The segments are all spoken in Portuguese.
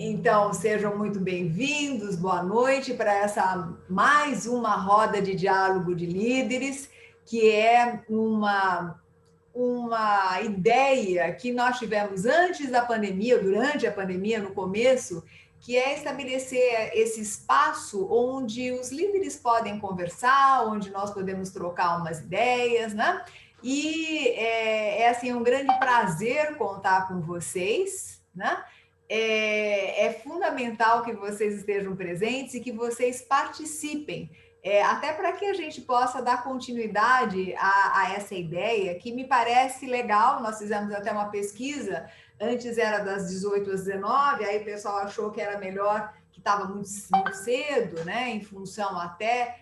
Então, sejam muito bem-vindos, boa noite para essa mais uma roda de diálogo de líderes, que é uma ideia que nós tivemos antes da pandemia, durante a pandemia, no começo, que é estabelecer esse espaço onde os líderes podem conversar, onde nós podemos trocar umas ideias, né? E é assim, um grande prazer contar com vocês, né? É fundamental que vocês estejam presentes e que vocês participem, até para que a gente possa dar continuidade a essa ideia, que me parece legal. Nós fizemos até uma pesquisa, antes era das 18 às 19, aí o pessoal achou que era melhor, que estava muito cedo, né, em função até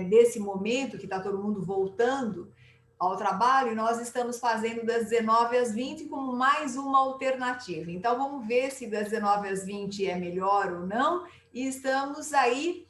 desse momento que está todo mundo voltando ao trabalho, e nós estamos fazendo das 19 às 20 como mais uma alternativa. Então, vamos ver se das 19 às 20 é melhor ou não, e estamos aí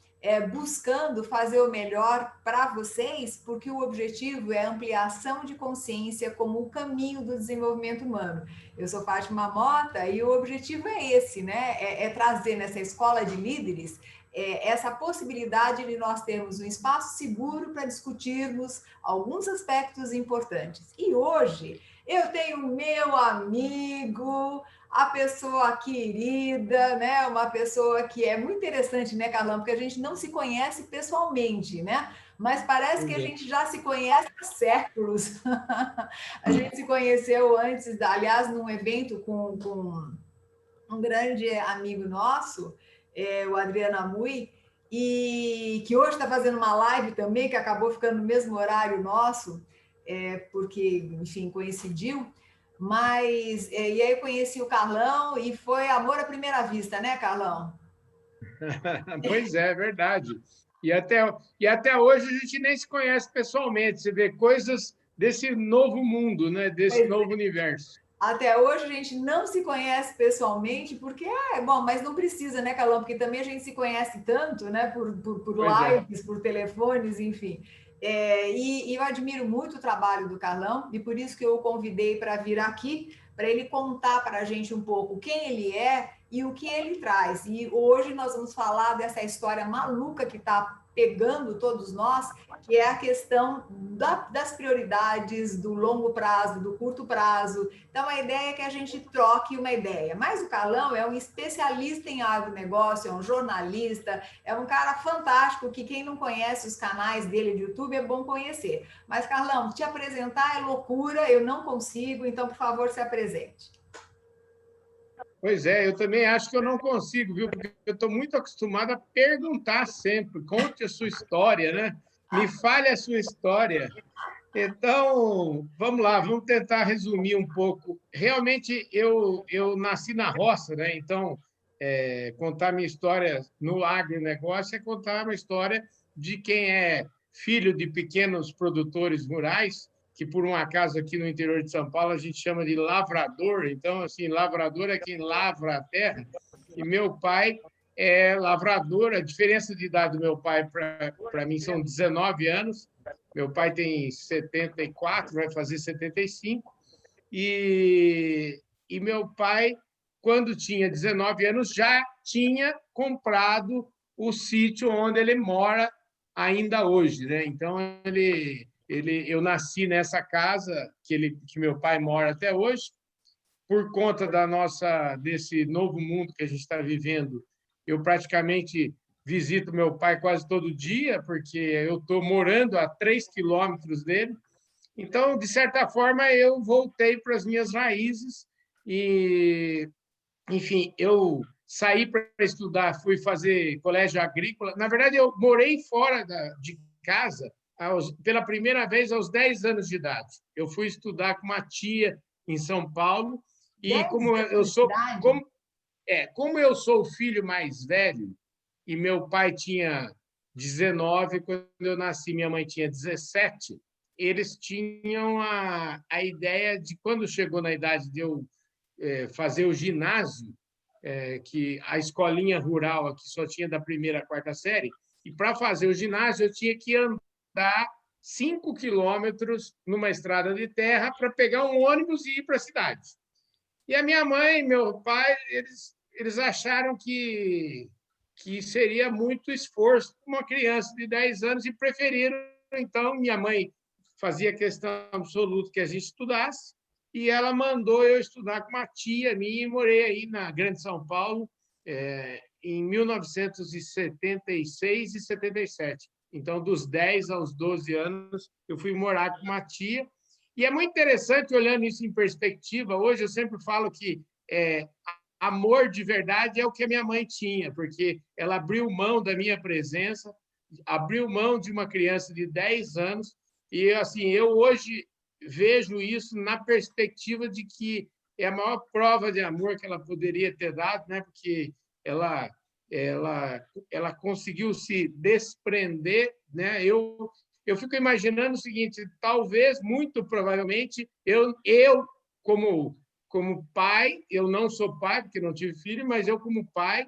buscando fazer o melhor para vocês, porque o objetivo é a ampliação de consciência como o caminho do desenvolvimento humano. Eu sou Fátima Mota e o objetivo é esse, né? É trazer nessa escola de líderes essa possibilidade de nós termos um espaço seguro para discutirmos alguns aspectos importantes. E hoje eu tenho meu amigo, a pessoa querida, né? Uma pessoa que é muito interessante, né, Carlão? Porque a gente não se conhece pessoalmente, né? Mas parece que a gente já se conhece há séculos. A gente se conheceu antes, aliás, num evento com um grande amigo nosso, o Adriano Amui, e que hoje está fazendo uma live também, que acabou ficando no mesmo horário nosso, porque, enfim, coincidiu. Mas, e aí eu conheci o Carlão e foi amor à primeira vista, né, Carlão? Pois é, é verdade. E até hoje a gente nem se conhece pessoalmente. Você vê coisas desse novo mundo, né? Desse Pois novo é. universo. Até hoje a gente não se conhece pessoalmente, porque bom, mas não precisa, né, Carlão? Porque também a gente se conhece tanto, né, por Pois é. lives, por telefones, enfim. E eu admiro muito o trabalho do Carlão, e por isso que eu o convidei para vir aqui, para ele contar para a gente um pouco quem ele é e o que ele traz. E hoje nós vamos falar dessa história maluca que está pegando todos nós, que é a questão das prioridades, do longo prazo, do curto prazo. Então, a ideia é que a gente troque uma ideia. Mas o Carlão é um especialista em agronegócio, é um jornalista, é um cara fantástico que quem não conhece os canais dele de YouTube é bom conhecer. Mas, Carlão, te apresentar é loucura, eu não consigo, então, por favor, se apresente. Pois é, eu também acho que eu não consigo, viu? Porque eu estou muito acostumado a perguntar sempre. Conte a sua história, né? Me fale a sua história. Então, vamos lá, vamos tentar resumir um pouco. Realmente, eu nasci na roça, né? Então, contar minha história no agronegócio é contar uma história de quem é filho de pequenos produtores rurais, que por um acaso aqui no interior de São Paulo a gente chama de lavrador. Então, assim, lavrador é quem lavra a terra. E meu pai é lavrador. A diferença de idade do meu pai para mim são 19 anos. Meu pai tem 74, vai fazer 75. E meu pai, quando tinha 19 anos, já tinha comprado o sítio onde ele mora ainda hoje, né? Então eu nasci nessa casa que meu pai mora até hoje. Por conta desse novo mundo que a gente está vivendo, eu praticamente visito meu pai quase todo dia, porque eu estou morando a 3 quilômetros dele. Então, de certa forma, eu voltei para as minhas raízes e, enfim, eu saí para estudar, fui fazer colégio agrícola. Na verdade, eu morei fora de casa pela primeira vez aos 10 anos de idade. Eu fui estudar com uma tia em São Paulo e 10 como eu anos de sou idade? como eu sou o filho mais velho e meu pai tinha 19 quando eu nasci, minha mãe tinha 17, eles tinham a ideia de, quando chegou na idade de eu fazer o ginásio, que a escolinha rural aqui só tinha da primeira à quarta série, e para fazer o ginásio eu tinha que andar 5 quilômetros numa estrada de terra para pegar um ônibus e ir para a cidade. E a minha mãe e meu pai, eles eles acharam que seria muito esforço para uma criança de 10 anos e preferiram. Então, minha mãe fazia questão absoluta que a gente estudasse e ela mandou eu estudar com uma tia minha e morei aí na Grande São Paulo em 1976 e 77. Então, dos 10 aos 12 anos, eu fui morar com uma tia. E é muito interessante, olhando isso em perspectiva, hoje eu sempre falo que amor de verdade é o que a minha mãe tinha, porque ela abriu mão da minha presença, abriu mão de uma criança de 10 anos, e assim, eu hoje vejo isso na perspectiva de que é a maior prova de amor que ela poderia ter dado, né? Porque ela, ela conseguiu se desprender, né? Eu fico imaginando o seguinte: talvez, muito provavelmente, eu como pai, eu não sou pai, porque não tive filho, mas eu, como pai,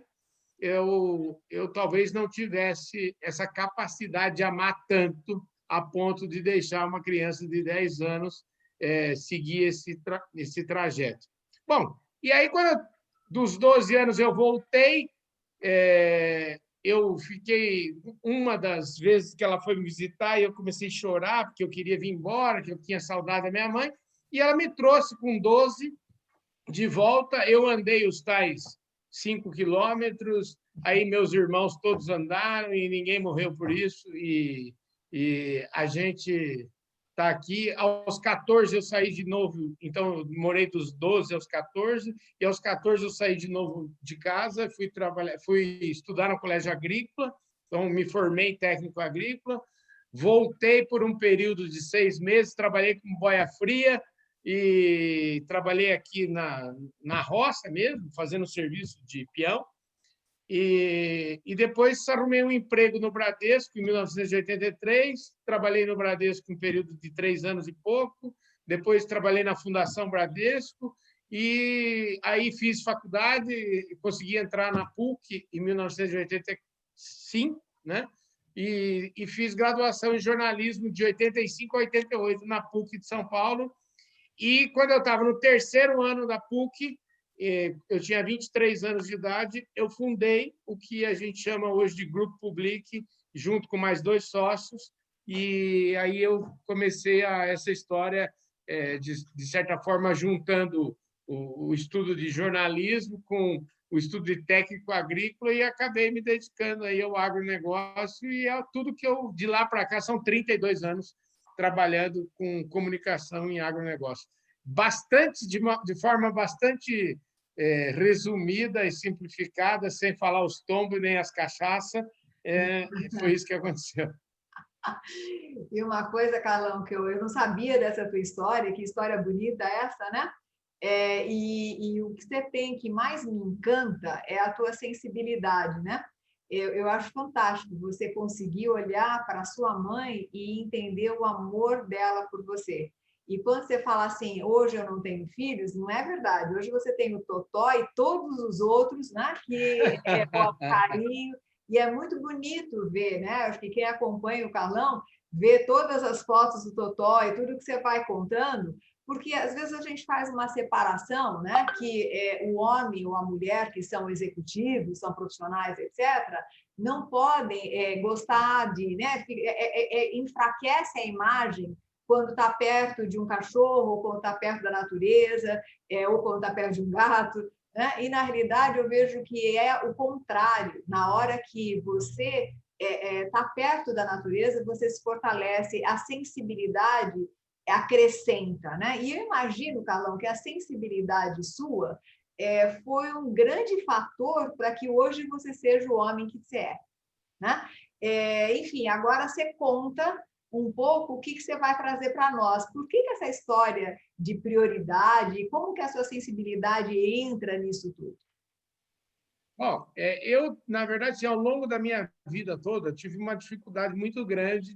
eu talvez não tivesse essa capacidade de amar tanto a ponto de deixar uma criança de 10 anos seguir esse trajeto. Bom, e aí, dos 12 anos, eu voltei, eu fiquei, uma das vezes que ela foi me visitar, eu comecei a chorar, porque eu queria vir embora, que eu tinha saudade da minha mãe, e ela me trouxe com 12 de volta. Eu andei os tais 5 quilômetros, aí meus irmãos todos andaram e ninguém morreu por isso, e a gente está aqui. Aos 14 eu saí de novo, então eu morei dos 12 aos 14, e aos 14 eu saí de novo de casa, fui estudar no colégio agrícola, então me formei em técnico agrícola, voltei por um período de 6 meses, trabalhei com boia fria, e trabalhei aqui na roça mesmo, fazendo serviço de peão, e depois arrumei um emprego no Bradesco em 1983, trabalhei no Bradesco um período de 3 anos e pouco, depois trabalhei na Fundação Bradesco, e aí fiz faculdade, consegui entrar na PUC em 1985, né? E fiz graduação em jornalismo de 85 a 88 na PUC de São Paulo. E quando eu estava no terceiro ano da PUC, eu tinha 23 anos de idade, eu fundei o que a gente chama hoje de Grupo Public, junto com mais 2 sócios, e aí eu comecei essa história, de certa forma, juntando o estudo de jornalismo com o estudo de técnico agrícola, e acabei me dedicando aí ao agronegócio, e é tudo que eu, de lá para cá, são 32 anos trabalhando com comunicação em agronegócio. De forma bastante resumida e simplificada, sem falar os tombos nem as cachaças, foi isso que aconteceu. E uma coisa, Carlão, que eu não sabia dessa tua história, que história bonita essa, né? E o que você tem que mais me encanta é a tua sensibilidade, né? Eu acho fantástico você conseguir olhar para a sua mãe e entender o amor dela por você. E quando você fala assim, hoje eu não tenho filhos, não é verdade. Hoje você tem o Totó e todos os outros, né? Que o carinho. E é muito bonito ver, né? Acho que quem acompanha o Carlão vê todas as fotos do Totó e tudo que você vai contando, porque às vezes a gente faz uma separação, né? Que o homem ou a mulher que são executivos, são profissionais, etc., não podem gostar de, né? Enfraquece a imagem quando está perto de um cachorro, ou quando está perto da natureza, ou quando está perto de um gato, né? E na realidade eu vejo que é o contrário. Na hora que você está perto da natureza, você se fortalece, a sensibilidade acrescenta, né? E eu imagino, Carlão, que a sensibilidade sua foi um grande fator para que hoje você seja o homem que você é, né? Enfim, agora você conta um pouco o que você vai trazer para nós. Por que essa história de prioridade, como que a sua sensibilidade entra nisso tudo? Bom, eu, na verdade, assim, ao longo da minha vida toda, tive uma dificuldade muito grande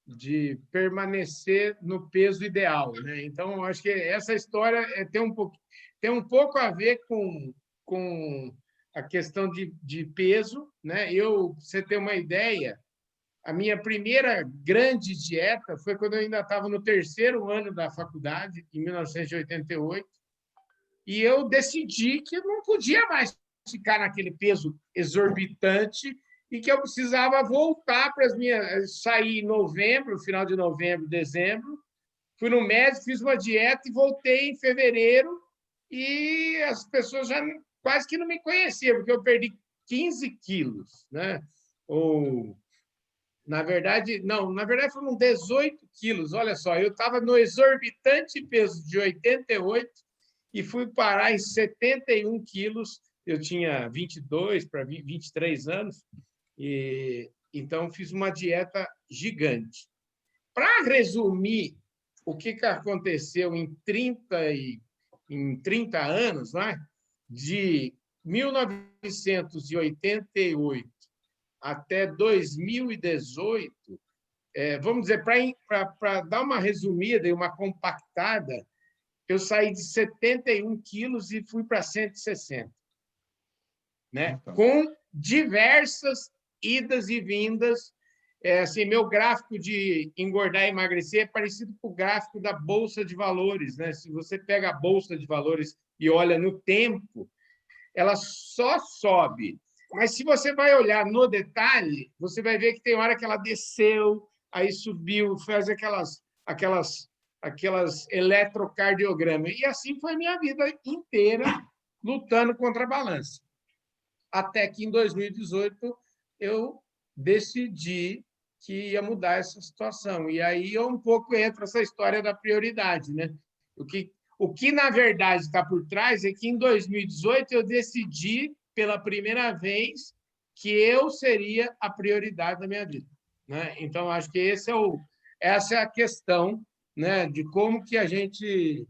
de permanecer no peso ideal, né? Então, eu acho que essa história tem um pouco a ver com a questão de peso, né? Você ter uma ideia, a minha primeira grande dieta foi quando eu ainda estava no terceiro ano da faculdade, em 1988, e eu decidi que eu não podia mais ficar naquele peso exorbitante e que eu precisava voltar para as minhas... Saí em novembro, final de novembro, dezembro, fui no médico, fiz uma dieta e voltei em fevereiro, e as pessoas já quase que não me conheciam, porque eu perdi 15 quilos, né? Ou, na verdade, não, na verdade foram 18 quilos. Olha só, eu estava no exorbitante peso de 88 e fui parar em 71 quilos. Eu tinha 22 para 23 anos, e então fiz uma dieta gigante. Para resumir o que aconteceu em 30 anos, né? De 1988 até 2018, vamos dizer, para dar uma resumida e uma compactada, eu saí de 71 quilos e fui para 160, né? Então, Com diversas idas e vindas. Assim, meu gráfico de engordar e emagrecer é parecido com o gráfico da Bolsa de Valores, né? Se você pega a Bolsa de Valores e olha no tempo, ela só sobe. Mas se você vai olhar no detalhe, você vai ver que tem hora que ela desceu, aí subiu, faz aquelas eletrocardiogramas. E assim foi a minha vida inteira lutando contra a balança. Até que em 2018 eu decidi que ia mudar essa situação. E aí um pouco entra essa história da prioridade, né? O que na verdade está por trás é que em 2018 eu decidi pela primeira vez que eu seria a prioridade da minha vida, né? Então acho que essa é a questão, né? De como que a gente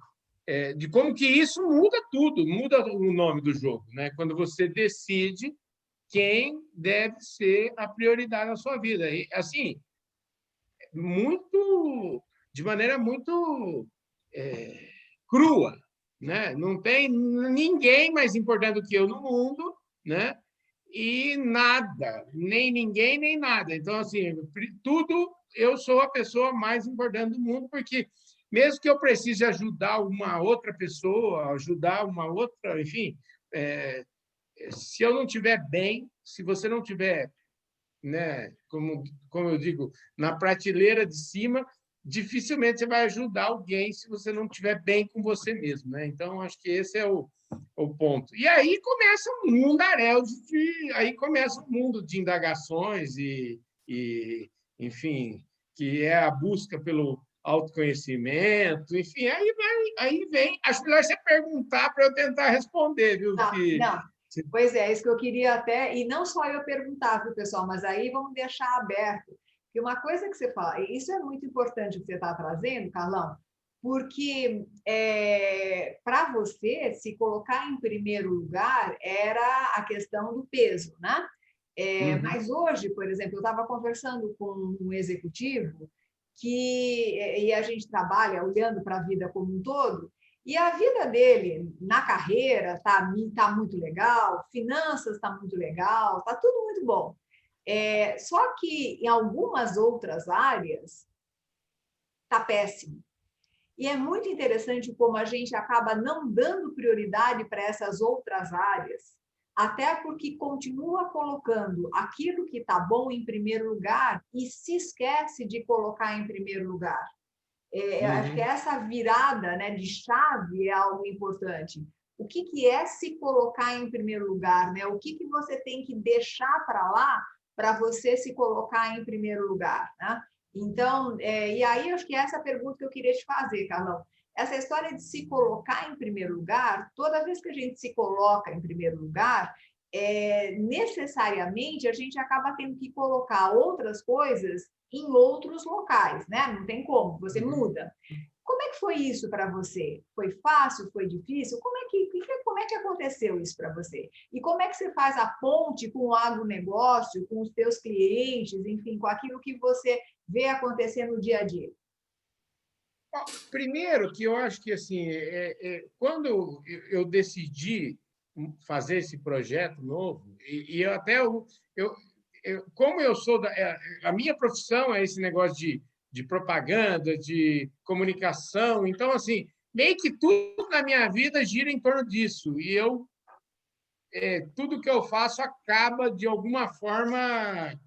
de como que isso muda tudo, muda o nome do jogo, né? Quando você decide quem deve ser a prioridade na sua vida. E, assim, de maneira muito crua, né? Não tem ninguém mais importante do que eu no mundo, né? E nada, nem ninguém, nem nada. Então, assim, tudo, eu sou a pessoa mais importante do mundo, porque mesmo que eu precise ajudar uma outra pessoa, ajudar uma outra, enfim, se eu não estiver bem, se você não estiver, né, como eu digo, na prateleira de cima, dificilmente você vai ajudar alguém se você não estiver bem com você mesmo, né? Então, acho que esse é o ponto. E aí começa um mundaréu aí começa um mundo de indagações enfim, que é a busca pelo autoconhecimento, enfim, aí vem. Acho melhor você perguntar para eu tentar responder, viu? Não. Pois é, isso que eu queria até, e não só eu perguntar para o pessoal, mas aí vamos deixar aberto. E uma coisa que você fala, isso é muito importante que você está trazendo, Carlão, porque para você se colocar em primeiro lugar era a questão do peso, né? Mas hoje, por exemplo, eu estava conversando com um executivo e a gente trabalha olhando para a vida como um todo, e a vida dele na carreira tá muito legal, finanças está muito legal, está tudo muito bom. Só que em algumas outras áreas está péssimo. E é muito interessante como a gente acaba não dando prioridade para essas outras áreas, até porque continua colocando aquilo que está bom em primeiro lugar e se esquece de colocar em primeiro lugar. Acho que essa virada, né, de chave é algo importante. O que é se colocar em primeiro lugar, né? O que você tem que deixar para lá para você se colocar em primeiro lugar, né? Então, e aí acho que essa é a pergunta que eu queria te fazer, Carlão. Essa história de se colocar em primeiro lugar, toda vez que a gente se coloca em primeiro lugar, necessariamente a gente acaba tendo que colocar outras coisas em outros locais, né? Não tem como, você muda. Como é que foi isso para você? Foi fácil? Foi difícil? Como é que aconteceu isso para você? E como é que você faz a ponte com o agronegócio, com os teus clientes, enfim, com aquilo que você vê acontecer no dia a dia? Primeiro, que eu acho que assim, quando eu decidi fazer esse projeto novo, e eu até como eu sou a minha profissão é esse negócio de propaganda, de comunicação, então assim meio que tudo na minha vida gira em torno disso. E tudo que eu faço acaba, de alguma forma,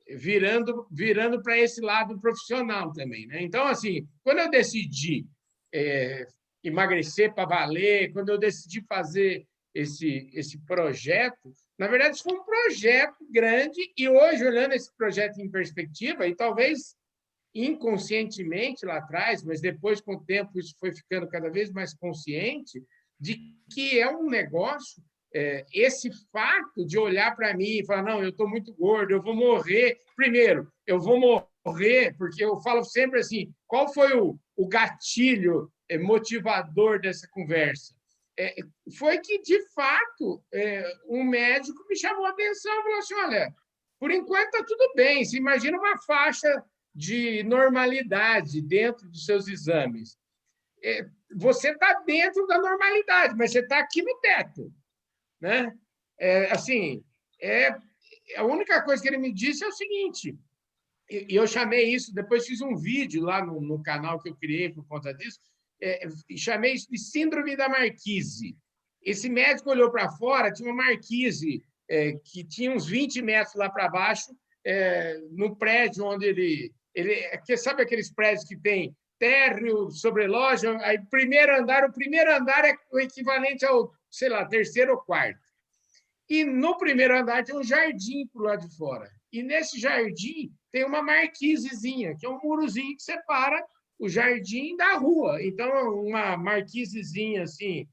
virando para esse lado profissional também, né? Então, assim, quando eu decidi emagrecer para valer, quando eu decidi fazer esse projeto, na verdade, isso foi um projeto grande, e hoje, olhando esse projeto em perspectiva, e talvez inconscientemente lá atrás, mas depois, com o tempo, isso foi ficando cada vez mais consciente, de que é um negócio, esse fato de olhar para mim e falar, não, eu estou muito gordo, eu vou morrer. Primeiro, eu vou morrer, porque eu falo sempre assim, qual foi o gatilho motivador dessa conversa? Foi que, de fato, um médico me chamou a atenção e falou assim, olha, por enquanto está tudo bem, você imagina uma faixa de normalidade dentro dos seus exames. Você está dentro da normalidade, mas você está aqui no teto, né? Assim, a única coisa que ele me disse é o seguinte, e eu chamei isso, depois fiz um vídeo lá no canal que eu criei por conta disso, chamei isso de síndrome da marquise. Esse médico olhou para fora, tinha uma marquise que tinha uns 20 metros lá para baixo, no prédio onde ele sabe aqueles prédios que tem térreo, sobreloja, aí o primeiro andar é o equivalente ao, sei lá, terceiro ou quarto. E no primeiro andar tem um jardim para o lado de fora. E nesse jardim tem uma marquisezinha, que é um murozinho que separa o jardim da rua. Então, uma marquisezinha assim,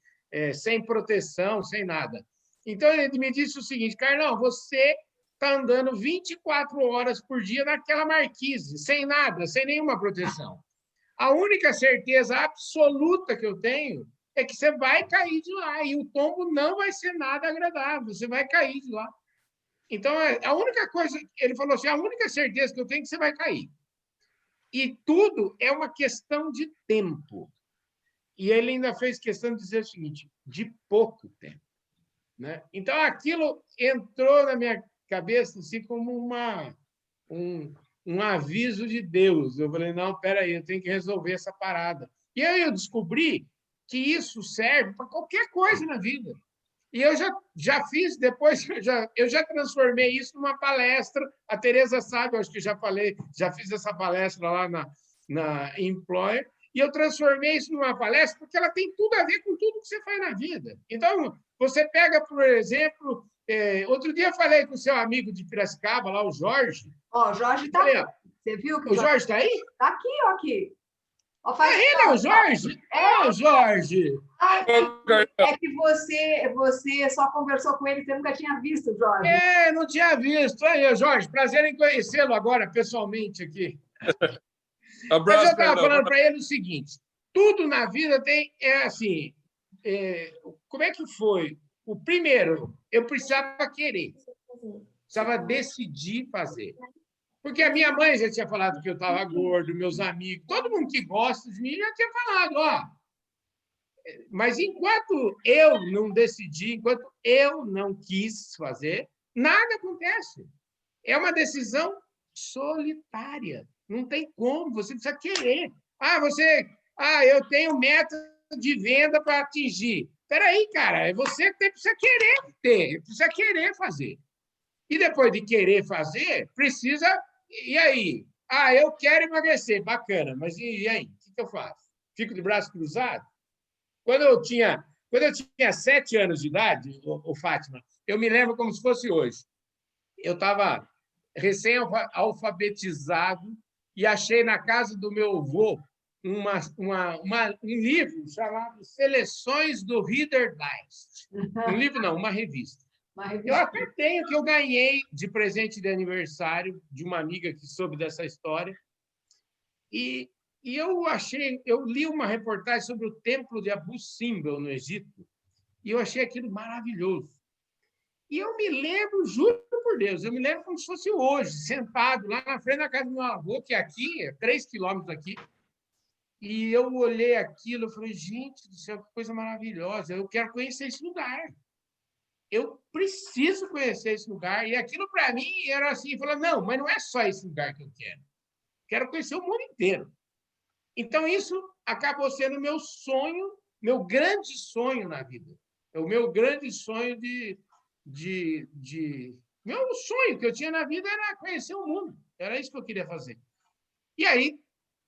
sem proteção, sem nada. Então, ele me disse o seguinte, Carlão, você está andando 24 horas por dia naquela marquise, sem nada, sem nenhuma proteção. A única certeza absoluta que eu tenho é que você vai cair de lá, e o tombo não vai ser nada agradável, você vai cair de lá. Então, a única coisa, ele falou assim, a única certeza que eu tenho é que você vai cair. E tudo é uma questão de tempo. E ele ainda fez questão de dizer o seguinte, de pouco tempo. Né? Então, aquilo entrou na minha cabeça assim, como um aviso de Deus. Eu falei, não, espera aí, eu tenho que resolver essa parada. E aí eu descobri que isso serve para qualquer coisa na vida. E eu já fiz, depois eu já transformei isso numa palestra. A Tereza sabe, eu acho que já fiz essa palestra lá na Employer, e eu transformei isso numa palestra porque ela tem tudo a ver com tudo que você faz na vida. Então, você pega, por exemplo, outro dia eu falei com o seu amigo de Piracicaba, lá, o Jorge. Ó, o Jorge está aqui. Você viu que o Jorge está aí? Está aqui, ó, aqui. Ele é o Jorge? É o Jorge. É que você só conversou com ele, você nunca tinha visto, Jorge. Não tinha visto. Aí, Jorge, prazer em conhecê-lo agora, pessoalmente, aqui. Mas eu estava falando para ele o seguinte, tudo na vida tem, assim, como é que foi? O primeiro, eu precisava querer, precisava decidir fazer. Porque a minha mãe já tinha falado que eu estava gordo, meus amigos, todo mundo que gosta de mim já tinha falado, ó. Mas enquanto eu não decidi, enquanto eu não quis fazer, nada acontece. É uma decisão solitária. Não tem como, você precisa querer. Eu tenho meta de venda para atingir. Espera aí, cara, você precisa querer ter, precisa querer fazer. E depois de querer fazer, precisa... E aí? Eu quero emagrecer, bacana, mas e aí? O que eu faço? Fico de braço cruzado? Quando eu tinha 7 anos de idade, Fátima, eu me lembro como se fosse hoje. Eu estava recém-alfabetizado e achei na casa do meu avô um livro chamado Seleções do Reader Digest. Um livro não, uma revista. Eu até tenho, que eu ganhei de presente de aniversário de uma amiga que soube dessa história. E eu li uma reportagem sobre o templo de Abu Simbel, no Egito, e eu achei aquilo maravilhoso. E eu me lembro, juro por Deus, eu me lembro como se fosse hoje, sentado lá na frente da casa do meu avô, que é aqui, 3 quilômetros daqui, e eu olhei aquilo e falei, gente do céu, que coisa maravilhosa, eu quero conhecer esse lugar. Eu preciso conhecer esse lugar. E aquilo, para mim, era assim, falar, não, mas não é só esse lugar que eu quero. Quero conhecer o mundo inteiro. Então, isso acabou sendo meu sonho, meu grande sonho na vida. É o meu grande sonho Meu sonho que eu tinha na vida era conhecer o mundo. Era isso que eu queria fazer. E aí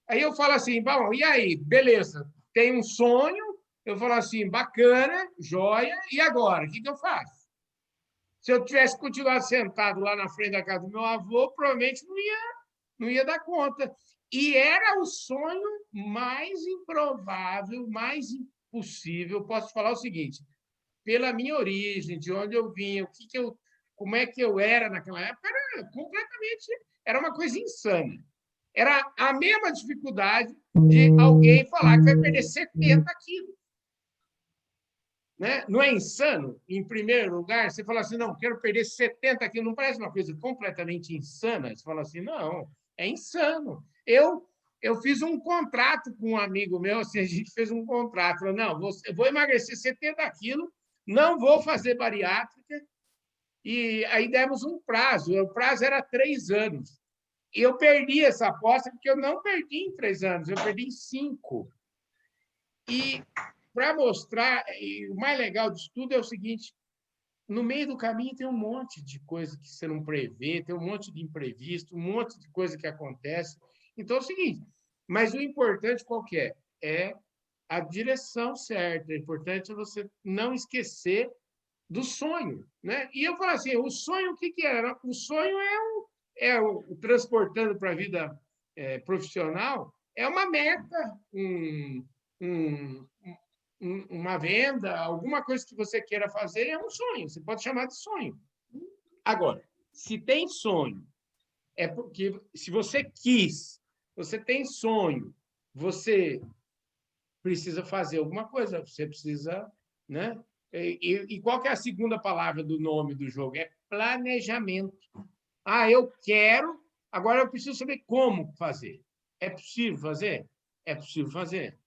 eu falo assim, bom, e aí? Beleza, tem um sonho, eu falo assim, bacana, joia, e agora? O que eu faço? Se eu tivesse continuado sentado lá na frente da casa do meu avô, provavelmente não ia dar conta. E era o sonho mais improvável, mais impossível. Posso falar o seguinte: pela minha origem, de onde eu vim, como é que eu era naquela época, era uma coisa insana. Era a mesma dificuldade de alguém falar que vai perder 70 quilos. Né? Não é insano, em primeiro lugar, você fala assim, não, quero perder 70 quilos, não parece uma coisa completamente insana? Você fala assim, não, é insano. Eu fiz um contrato com um amigo meu, assim, a gente fez um contrato, falou, não, eu vou emagrecer 70 quilos, não vou fazer bariátrica, e aí demos um prazo, o prazo era 3 anos. E eu perdi essa aposta, porque eu não perdi em 3 anos, eu perdi em 5. E para mostrar, e o mais legal disso tudo é o seguinte: no meio do caminho tem um monte de coisa que você não prevê, tem um monte de imprevisto, um monte de coisa que acontece. Então é o seguinte, mas o importante qual que é? É a direção certa. O importante é você não esquecer do sonho, né? E eu falo assim, o sonho o que era? O sonho o transportando para a vida profissional, é uma meta, um, uma venda, alguma coisa que você queira fazer, é um sonho, você pode chamar de sonho. Agora, se tem sonho, é porque se você quis, você tem sonho, você precisa fazer alguma coisa, você precisa, né? E qual que é a segunda palavra do nome do jogo? É planejamento. Ah, eu quero, agora eu preciso saber como fazer. É possível fazer? É possível fazer.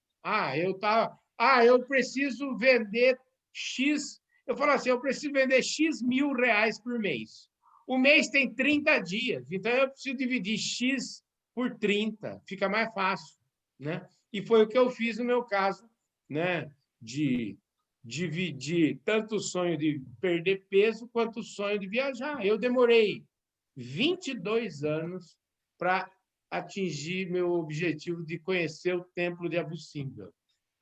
Eu preciso vender X. Eu falo assim, eu preciso vender X mil reais por mês. O mês tem 30 dias, então eu preciso dividir X por 30, fica mais fácil, né? E foi o que eu fiz no meu caso, né? De dividir tanto o sonho de perder peso quanto o sonho de viajar. Eu demorei 22 anos para atingir meu objetivo de conhecer o Templo de Abu Simbel.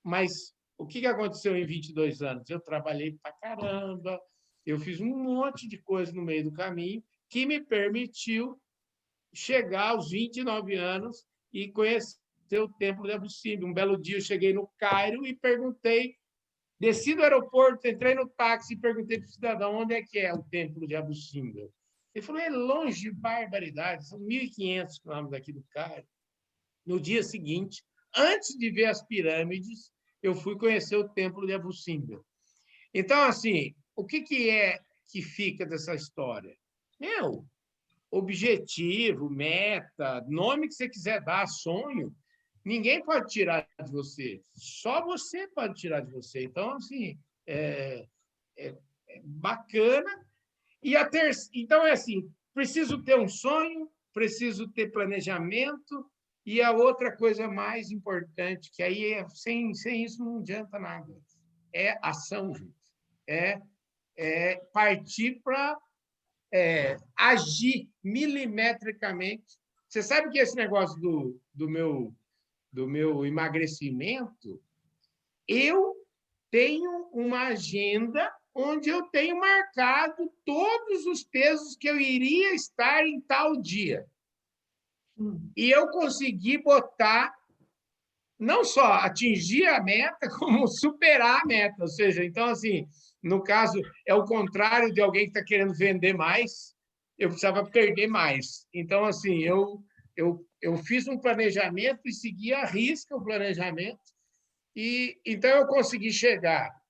Mas o que aconteceu em 22 anos? Eu trabalhei para caramba, eu fiz um monte de coisa no meio do caminho que me permitiu chegar aos 29 anos e conhecer o Templo de Abu Simbel. Um belo dia eu cheguei no Cairo e perguntei, desci do aeroporto, entrei no táxi e perguntei para o cidadão onde é que é o Templo de Abu Simbel. Ele falou, é longe de barbaridade, são 1.500 quilômetros daqui do Cairo. No dia seguinte, antes de ver as pirâmides, eu fui conhecer o Templo de Abu Simbel. Então, assim, o que é que fica dessa história? Meu, objetivo, meta, nome que você quiser dar, sonho, ninguém pode tirar de você. Só você pode tirar de você. Então, assim, é bacana. Então, é assim, preciso ter um sonho, preciso ter planejamento, e a outra coisa mais importante, que aí sem isso não adianta nada, é ação, gente. É partir para agir milimetricamente. Você sabe que esse negócio do meu emagrecimento, eu tenho uma agenda onde eu tenho marcado todos os pesos que eu iria estar em tal dia. E eu consegui botar, não só atingir a meta, como superar a meta. Ou seja, então, assim, no caso, é o contrário de alguém que está querendo vender mais, eu precisava perder mais. Então, assim, eu fiz um planejamento e segui à risca o planejamento, e então eu consegui chegar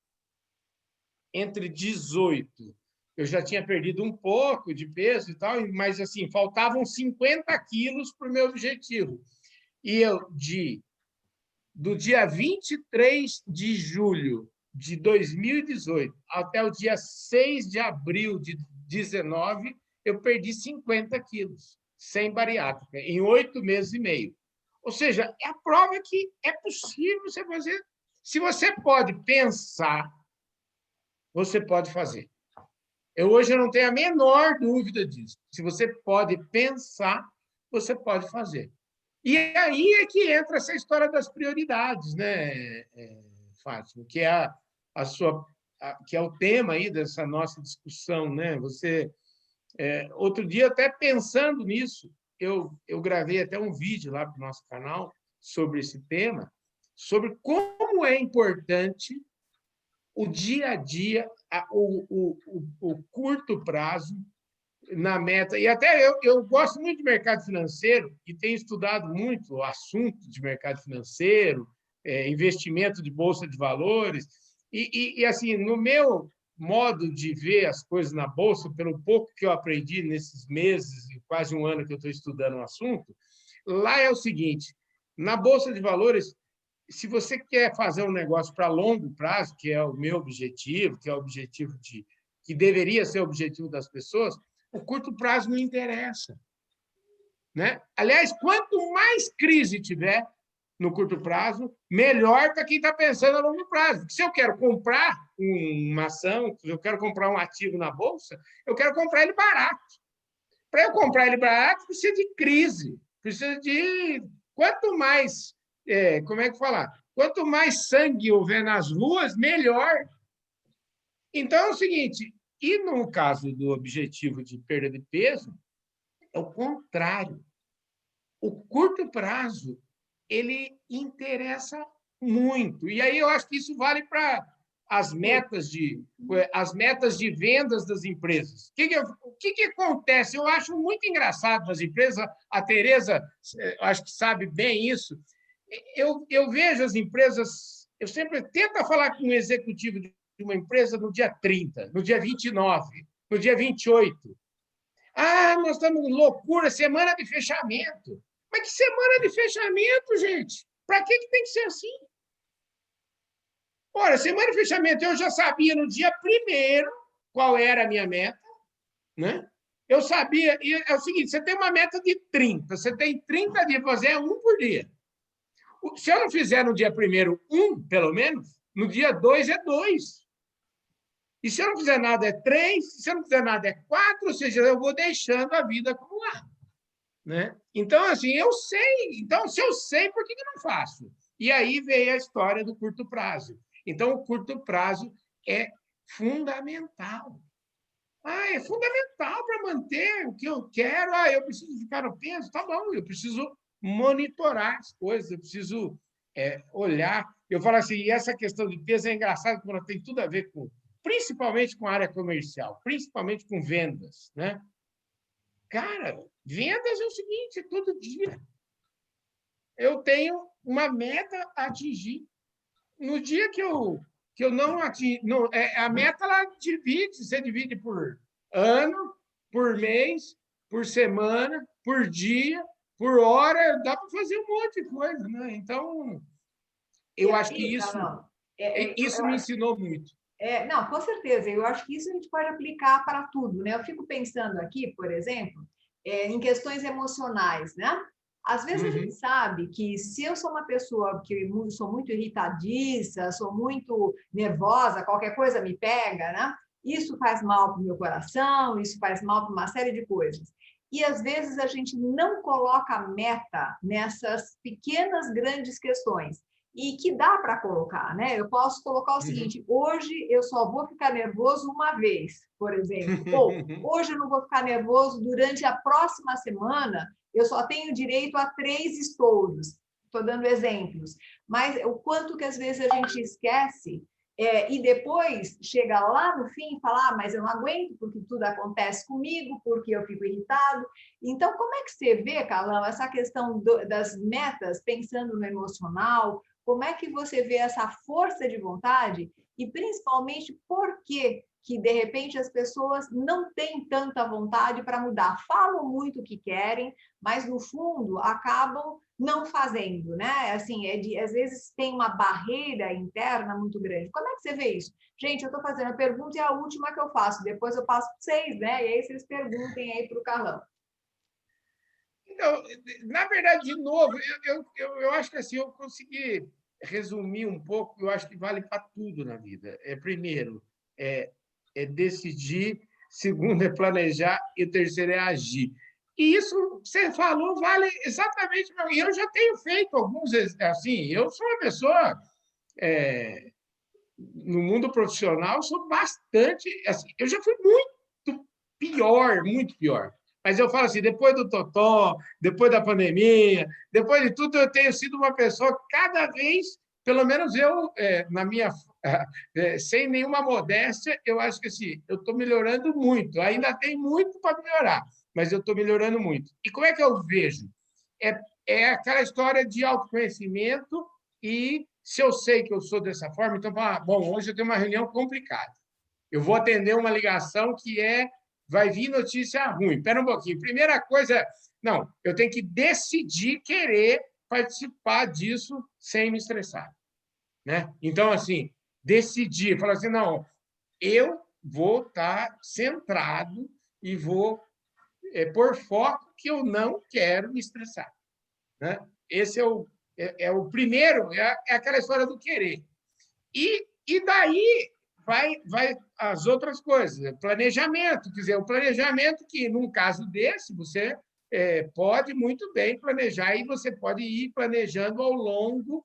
entre 18, eu já tinha perdido um pouco de peso e tal, mas assim, faltavam 50 quilos para o meu objetivo. E eu, do dia 23 de julho de 2018 até o dia 6 de abril de 2019, eu perdi 50 quilos, sem bariátrica, em 8 meses e meio. Ou seja, é a prova que é possível você fazer. Se você pode pensar, você pode fazer. Hoje eu não tenho a menor dúvida disso. Se você pode pensar, você pode fazer. E aí é que entra essa história das prioridades, né, Fátima? Que é que é o tema aí dessa nossa discussão, né? Outro dia, até pensando nisso, eu gravei até um vídeo lá para o nosso canal sobre esse tema, sobre como é importante o dia a dia, o curto prazo na meta. E até eu gosto muito de mercado financeiro e tenho estudado muito o assunto de mercado financeiro, investimento de bolsa de valores. E assim, no meu modo de ver as coisas na bolsa, pelo pouco que eu aprendi nesses meses, quase um ano que eu estou estudando o assunto, lá é o seguinte: na bolsa de valores, se você quer fazer um negócio para longo prazo, que é o meu objetivo, que é o objetivo que deveria ser o objetivo das pessoas, o curto prazo não interessa, né? Aliás, quanto mais crise tiver no curto prazo, melhor para quem está pensando a longo prazo. Porque se eu quero comprar uma ação, se eu quero comprar um ativo na bolsa, eu quero comprar ele barato. Para eu comprar ele barato, precisa de crise, precisa de quanto mais, como é que falar? Quanto mais sangue houver nas ruas, melhor. Então é o seguinte, e no caso do objetivo de perda de peso, é o contrário. O curto prazo, ele interessa muito. E aí eu acho que isso vale para as metas de vendas das empresas. O que acontece? Eu acho muito engraçado nas empresas, a Tereza acho que sabe bem isso. Eu vejo as empresas, eu sempre tento falar com um executivo de uma empresa no dia 30, no dia 29, no dia 28. Ah, nós estamos em loucura, semana de fechamento. Mas que semana de fechamento, gente? Para que tem que ser assim? Ora, semana de fechamento, eu já sabia no dia 1º qual era a minha meta, né? Eu sabia, e é o seguinte, você tem uma meta de 30, você tem 30 dias para fazer um por dia. Se eu não fizer no dia 1º pelo menos, no dia 2 é 2. E se eu não fizer nada é 3, se eu não fizer nada é 4, ou seja, eu vou deixando a vida acumular. Né? Então, assim, eu sei. Então, se eu sei, por que eu não faço? E aí veio a história do curto prazo. Então, o curto prazo é fundamental. É fundamental para manter o que eu quero. Eu preciso ficar no peso. Tá bom, eu preciso monitorar as coisas, eu preciso olhar. Eu falo assim, e essa questão de peso é engraçada, porque ela tem tudo a ver principalmente com a área comercial, principalmente com vendas, né? Cara, vendas é o seguinte, todo dia eu tenho uma meta a atingir. No dia que eu não atingir, a meta ela você divide por ano, por mês, por semana, por dia, por hora, dá para fazer um monte de coisa, né? Então, eu acho que isso me ensinou muito. Não, com certeza. Eu acho que isso a gente pode aplicar para tudo, né? Eu fico pensando aqui, por exemplo, em questões emocionais, né? Às vezes a gente sabe que se eu sou uma pessoa que sou muito irritadiça, sou muito nervosa, qualquer coisa me pega, né? Isso faz mal para o meu coração, isso faz mal para uma série de coisas. E às vezes a gente não coloca meta nessas pequenas, grandes questões. E que dá para colocar, né? Eu posso colocar o seguinte: hoje eu só vou ficar nervoso uma vez, por exemplo. Ou hoje eu não vou ficar nervoso durante a próxima semana, eu só tenho direito a 3 estouros. Estou dando exemplos. Mas o quanto que às vezes a gente esquece e depois chega lá no fim e fala, mas eu não aguento porque tudo acontece comigo, porque eu fico irritado. Então, como é que você vê, Carlão, essa questão das metas, pensando no emocional? Como é que você vê essa força de vontade e, principalmente, por que de repente, as pessoas não têm tanta vontade para mudar? Falam muito o que querem, mas, no fundo, acabam não fazendo, né? Assim, às vezes tem uma barreira interna muito grande. Como é que você vê isso? Gente, eu estou fazendo a pergunta e a última que eu faço. Depois eu passo para vocês, né? E aí vocês perguntem aí para o Carlão. Então, na verdade, de novo, eu acho que assim, eu consegui resumir um pouco, eu acho que vale para tudo na vida. Primeiro, é, é decidir, segundo, é planejar, e o terceiro é agir. E isso que você falou vale exatamente para mim. Eu já tenho feito alguns, assim, eu sou uma pessoa, no mundo profissional, sou bastante, assim, eu já fui muito pior, muito pior. Mas eu falo assim, depois do totó, depois da pandemia, depois de tudo, eu tenho sido uma pessoa cada vez, pelo menos eu, na minha, sem nenhuma modéstia, eu acho que assim, eu estou melhorando muito. Ainda tem muito para melhorar, mas eu estou melhorando muito. E como é que eu vejo? É aquela história de autoconhecimento e se eu sei que eu sou dessa forma, então, bom, hoje eu tenho uma reunião complicada. Eu vou atender uma ligação que vai vir notícia ruim. Espera um pouquinho. Primeira coisa, não, eu tenho que decidir querer participar disso sem me estressar, né? Então, assim, decidir, falar assim, não, eu vou estar centrado e vou pôr foco que eu não quero me estressar, né? Esse é o primeiro, é aquela história do querer. E daí vai as outras coisas, planejamento, quer dizer, o planejamento que, num caso desse, você pode muito bem planejar e você pode ir planejando ao longo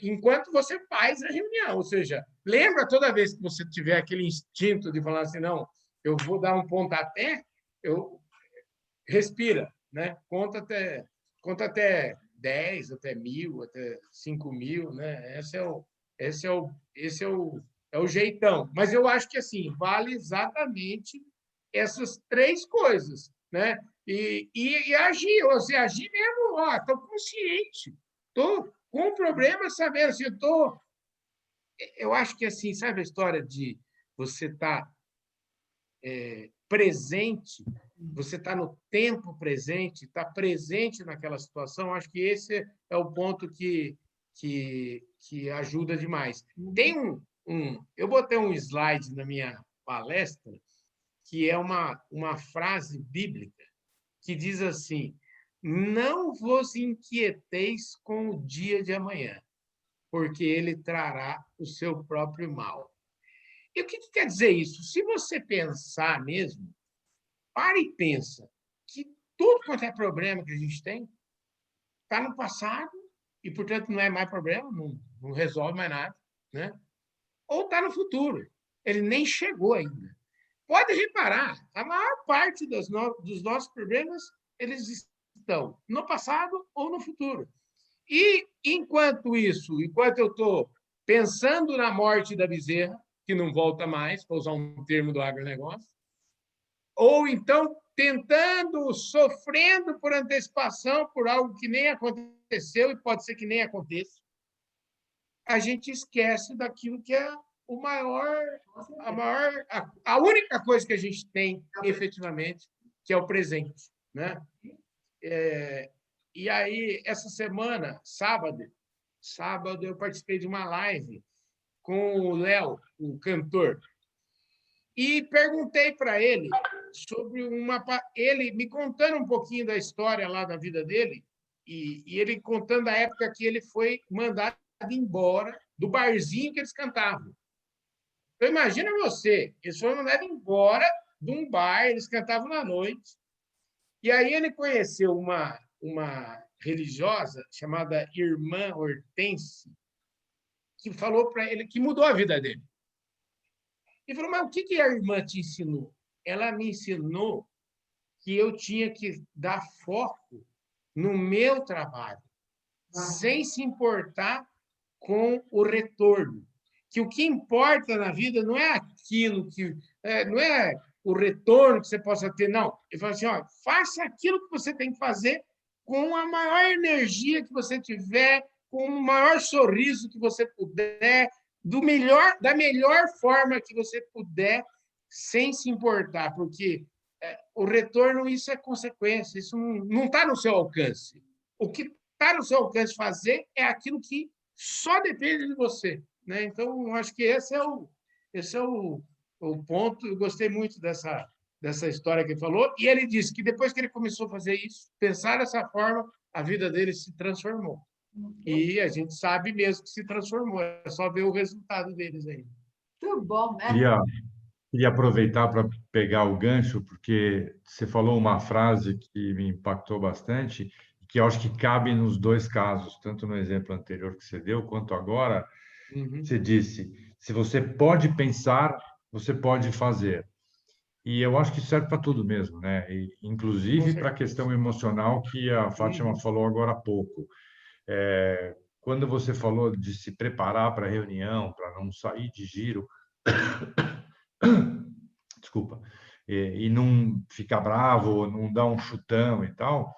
enquanto você faz a reunião. Ou seja, lembra toda vez que você tiver aquele instinto de falar assim, não, eu vou dar um pontapé, eu respira, né? Conta até 10, até 1.000, até 5.000, né? Esse é o jeitão. Mas eu acho que assim vale exatamente essas três coisas, né? E agir, ou seja, agir mesmo, estou consciente, estou com o problema, sabendo assim, eu acho que assim, sabe a história de você estar presente, você está no tempo presente, está presente naquela situação, acho que esse é o ponto que ajuda demais. Tem eu botei um slide na minha palestra que é uma frase bíblica que diz assim: não vos inquieteis com o dia de amanhã, porque ele trará o seu próprio mal. E o que quer dizer isso? Se você pensar mesmo, para e pensa que tudo quanto é problema que a gente tem está no passado e, portanto, não é mais problema, não resolve mais nada, né? Ou está no futuro, ele nem chegou ainda. Pode reparar, a maior parte dos nossos problemas eles estão no passado ou no futuro. E, enquanto eu estou pensando na morte da bezerra, que não volta mais, para usar um termo do agronegócio, ou então tentando, sofrendo por antecipação, por algo que nem aconteceu e pode ser que nem aconteça, a gente esquece daquilo que é o maior, a única coisa que a gente tem efetivamente, que é o presente, né? E aí, essa semana, sábado, eu participei de uma live com o Léo, o cantor, e perguntei para ele sobre ele me contando um pouquinho da história lá da vida dele, e ele contando a época que ele foi mandado embora do barzinho que eles cantavam. Então, imagina você, eles foram mandados embora de um bar, eles cantavam na noite, e aí ele conheceu uma religiosa chamada Irmã Hortense, que falou para ele, que mudou a vida dele. E falou, mas o que a irmã te ensinou? Ela me ensinou que eu tinha que dar foco no meu trabalho, sem se importar com o retorno. Que o que importa na vida não é aquilo que... não é o retorno que você possa ter, não. Ele falou assim, faça aquilo que você tem que fazer com a maior energia que você tiver, com o maior sorriso que você puder, da melhor forma que você puder, sem se importar, porque o retorno, isso é consequência, isso não está no seu alcance. O que está no seu alcance fazer é aquilo que só depende de você, né? Então, acho que esse é o ponto. Eu gostei muito dessa dessa história que ele falou, e ele disse que depois que ele começou a fazer isso, pensar dessa forma, a vida dele se transformou. E a gente sabe mesmo que se transformou, é só ver o resultado deles aí. Muito bom, né? Queria aproveitar para pegar o gancho, porque você falou uma frase que me impactou bastante, que eu acho que cabe nos dois casos, tanto no exemplo anterior que você deu, quanto agora. Você disse, se você pode pensar, você pode fazer. E eu acho que serve para tudo mesmo, né? E, inclusive para a questão emocional que a Fátima falou agora há pouco. Quando você falou de se preparar para a reunião, para não sair de giro, desculpa, e não ficar bravo, não dar um chutão e tal,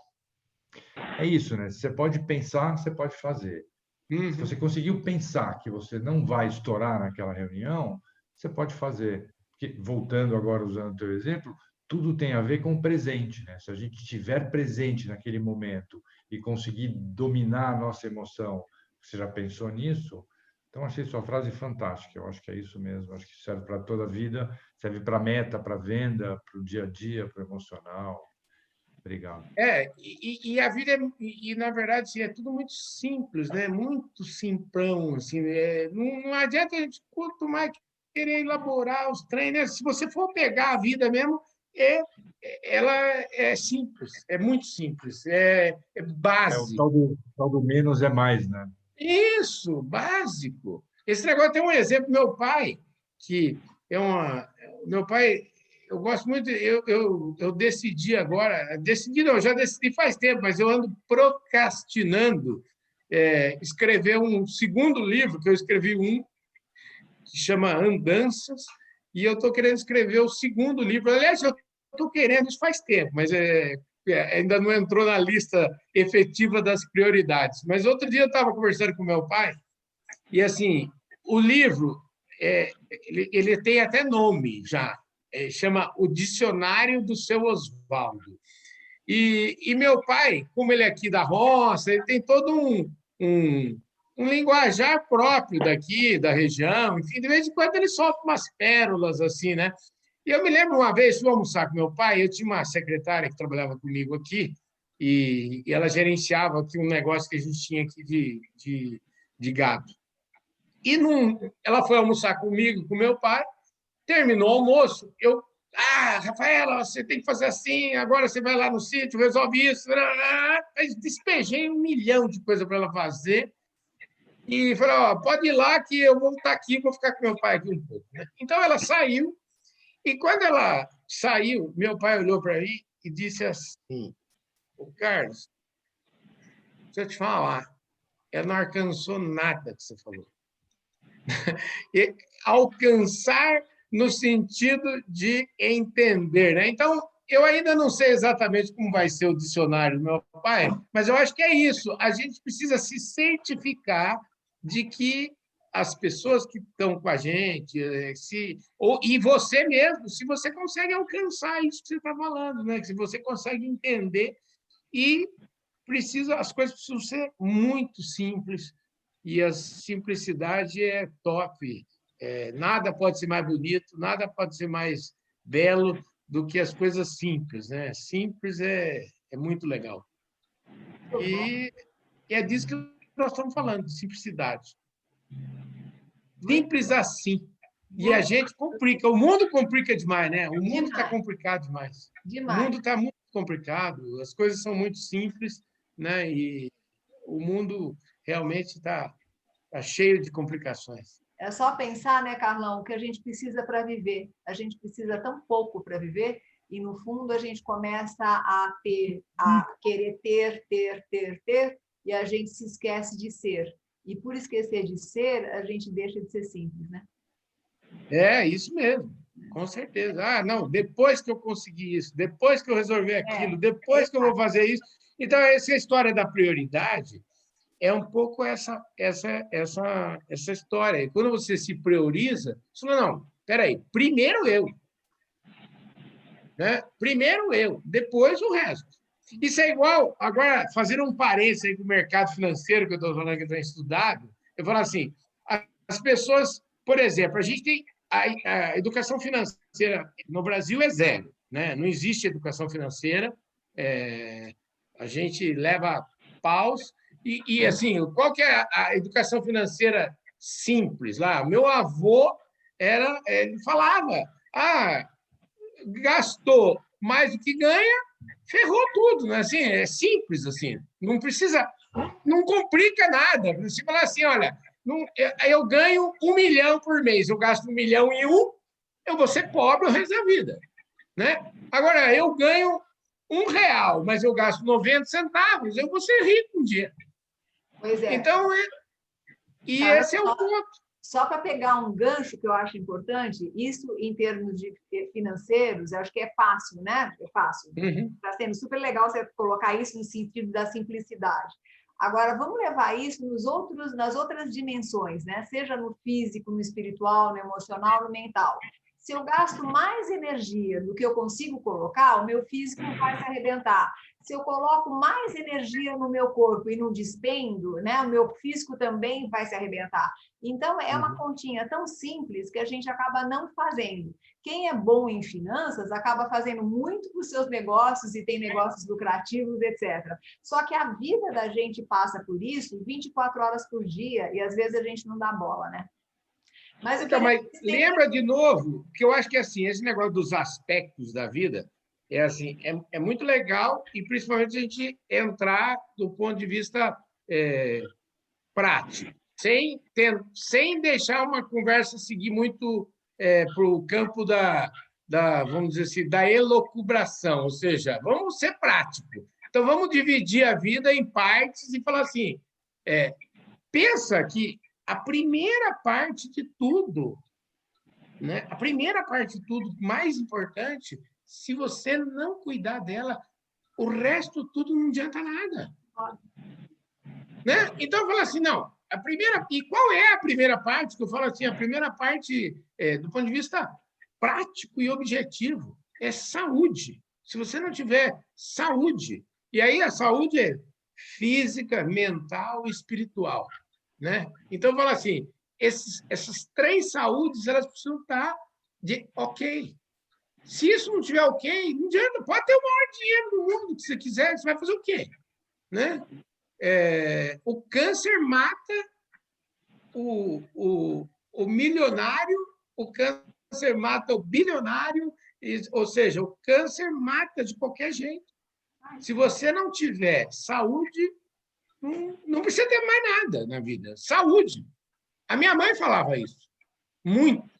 é isso, né? Você pode pensar, você pode fazer. Se você conseguiu pensar que você não vai estourar naquela reunião, você pode fazer. Porque, voltando agora, usando o teu exemplo, tudo tem a ver com o presente, né? Se a gente estiver presente naquele momento e conseguir dominar a nossa emoção, você já pensou nisso? Então, achei sua frase fantástica. Eu acho que é isso mesmo. Acho que serve para toda a vida, serve para meta, para venda, para o dia a dia, para o emocional. Obrigado. E a vida na verdade, assim, é tudo muito simples, né? Muito simplão, assim, não adianta a gente quanto mais querer elaborar os treinos, né? Se você for pegar a vida mesmo, ela é simples, é muito simples, é O básico. tal do menos é mais, né? Isso, básico. Esse negócio tem um exemplo, meu pai, que é uma. Meu pai, eu gosto muito, eu decidi agora, decidi não, já decidi faz tempo, mas eu ando procrastinando escrever um segundo livro, que eu escrevi um, que chama Andanças, e eu estou querendo escrever o segundo livro. Aliás, eu estou querendo, isso faz tempo, mas ainda não entrou na lista efetiva das prioridades. Mas outro dia eu estava conversando com meu pai, e assim, o livro, ele tem até nome já, chama O Dicionário do Seu Osvaldo. E meu pai, como ele é aqui da roça, ele tem todo um linguajar próprio daqui, da região, enfim, de vez em quando ele solta umas pérolas assim, né? E eu me lembro uma vez, fui almoçar com meu pai, eu tinha uma secretária que trabalhava comigo aqui, e ela gerenciava aqui um negócio que a gente tinha aqui de gado. E ela foi almoçar comigo, com meu pai, terminou o almoço, Rafaela, você tem que fazer assim, agora você vai lá no sítio, resolve isso. Despejei 1 milhão de coisas para ela fazer e falei, pode ir lá que eu vou estar aqui, vou ficar com meu pai aqui um pouco. Né? Então, ela saiu e, quando ela saiu, meu pai olhou para mim e disse assim, Carlos, deixa eu te falar, ela não alcançou nada que você falou. E alcançar no sentido de entender, né? Então, eu ainda não sei exatamente como vai ser o dicionário do meu pai, mas eu acho que é isso. A gente precisa se certificar de que as pessoas que estão com a gente, e você mesmo, se você consegue alcançar isso que você está falando, né? Se você consegue entender e as coisas precisam ser muito simples e a simplicidade é top. Nada pode ser mais bonito, nada pode ser mais belo do que as coisas simples, né? Simples é muito legal. E é disso que nós estamos falando, de simplicidade. Simples assim. E a gente complica. O mundo complica demais, né? O mundo está complicado demais. O mundo está muito complicado, as coisas são muito simples, né? E o mundo realmente está cheio de complicações. É só pensar, né, Carlão, o que a gente precisa para viver. A gente precisa tão pouco para viver e, no fundo, a gente começa a querer ter, e a gente se esquece de ser. E, por esquecer de ser, a gente deixa de ser simples, né? Isso mesmo, com certeza. Não, depois que eu conseguir isso, depois que eu resolver aquilo, depois que eu vou fazer isso. Então, essa história da prioridade é um pouco essa história. E quando você se prioriza, você fala, não, peraí, primeiro eu. Né? Primeiro eu, depois o resto. Isso é igual, agora, fazendo um parênteses aí com o mercado financeiro, que eu estou falando que eu tenho estudado, eu falo assim, as pessoas, por exemplo, a gente tem a educação financeira no Brasil é 0. né? Não existe educação financeira. A gente leva paus. E assim, qual que é a educação financeira simples lá? Meu avô ele falava: gastou mais do que ganha, ferrou tudo, né? Assim, é simples assim. Não precisa, não complica nada. Você fala assim, olha, eu ganho 1 milhão por mês, eu gasto 1 milhão em eu vou ser pobre o resto da vida, né? Agora, eu ganho R$ 1, mas eu gasto 90 centavos, eu vou ser rico um dia. Pois é. Então, esse é o ponto. Só para pegar um gancho que eu acho importante, isso em termos de financeiros, eu acho que é fácil, né? É fácil. Está sendo super legal você colocar isso no sentido da simplicidade. Agora, vamos levar isso nas outras dimensões, né? Seja no físico, no espiritual, no emocional, no mental. Se eu gasto mais energia do que eu consigo colocar, o meu físico vai se arrebentar. Se eu coloco mais energia no meu corpo e não despendo, né, o meu físico também vai se arrebentar. Então, é uma continha tão simples que a gente acaba não fazendo. Quem é bom em finanças acaba fazendo muito para os seus negócios e tem negócios lucrativos, etc. Só que a vida da gente passa por isso 24 horas por dia e às vezes a gente não dá bola, né? Mas lembra de novo que eu acho que assim, esse negócio dos aspectos da vida assim, é muito legal e principalmente a gente entrar do ponto de vista prático, sem deixar uma conversa seguir muito para o campo vamos dizer assim, da elucubração, ou seja, vamos ser prático. Então, vamos dividir a vida em partes e falar assim, pensa que a primeira parte de tudo, né? A primeira parte de tudo, mais importante, se você não cuidar dela, o resto tudo não adianta nada. Né? Então, fala assim, não, e qual é a primeira parte? Que eu falo assim, a primeira parte, do ponto de vista prático e objetivo, é saúde. Se você não tiver saúde, e aí a saúde é física, mental e espiritual. Né? Então, fala assim, essas 3 saúdes, elas precisam estar de ok. Se isso não tiver ok, não adianta, pode ter o maior dinheiro do mundo que você quiser, você vai fazer o quê? Né? O câncer mata o milionário, o câncer mata o bilionário, ou seja, o câncer mata de qualquer jeito. Se você não tiver saúde, não precisa ter mais nada na vida. Saúde. A minha mãe falava isso, muito.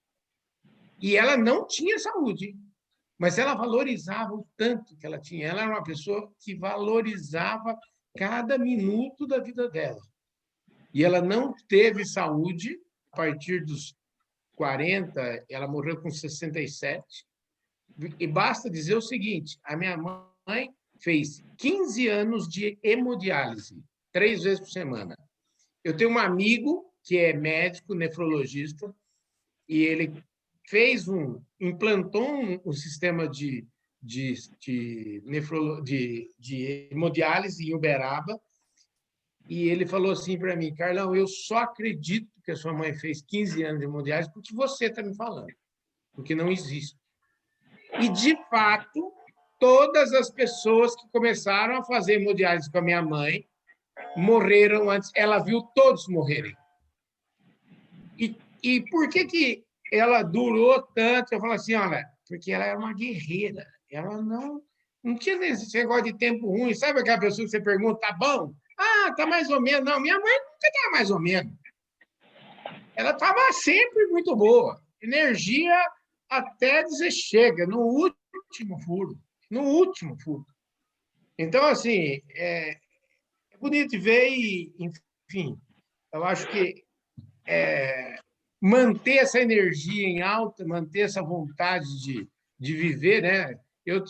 E ela não tinha saúde, mas ela valorizava o tanto que ela tinha. Ela era uma pessoa que valorizava cada minuto da vida dela. E ela não teve saúde a partir dos 40, ela morreu com 67. E basta dizer o seguinte, a minha mãe fez 15 anos de hemodiálise, 3 vezes por semana. Eu tenho um amigo que é médico, nefrologista, e ele implantou um sistema de hemodiálise em Uberaba, e ele falou assim para mim, Carlão, eu só acredito que a sua mãe fez 15 anos de hemodiálise porque você está me falando, porque não existe. E, de fato, todas as pessoas que começaram a fazer hemodiálise com a minha mãe morreram antes. Ela viu todos morrerem. E por que ela durou tanto? Eu falo assim, olha, porque ela era uma guerreira. Ela não tinha esse negócio de tempo ruim. Sabe aquela pessoa que você pergunta, tá bom? Tá mais ou menos. Não, minha mãe nunca estava mais ou menos. Ela estava sempre muito boa. Energia até dizer chega, no último furo. No último furo. Então, assim, é bonito de ver e, enfim, eu acho que manter essa energia em alta, manter essa vontade de viver, né? Eu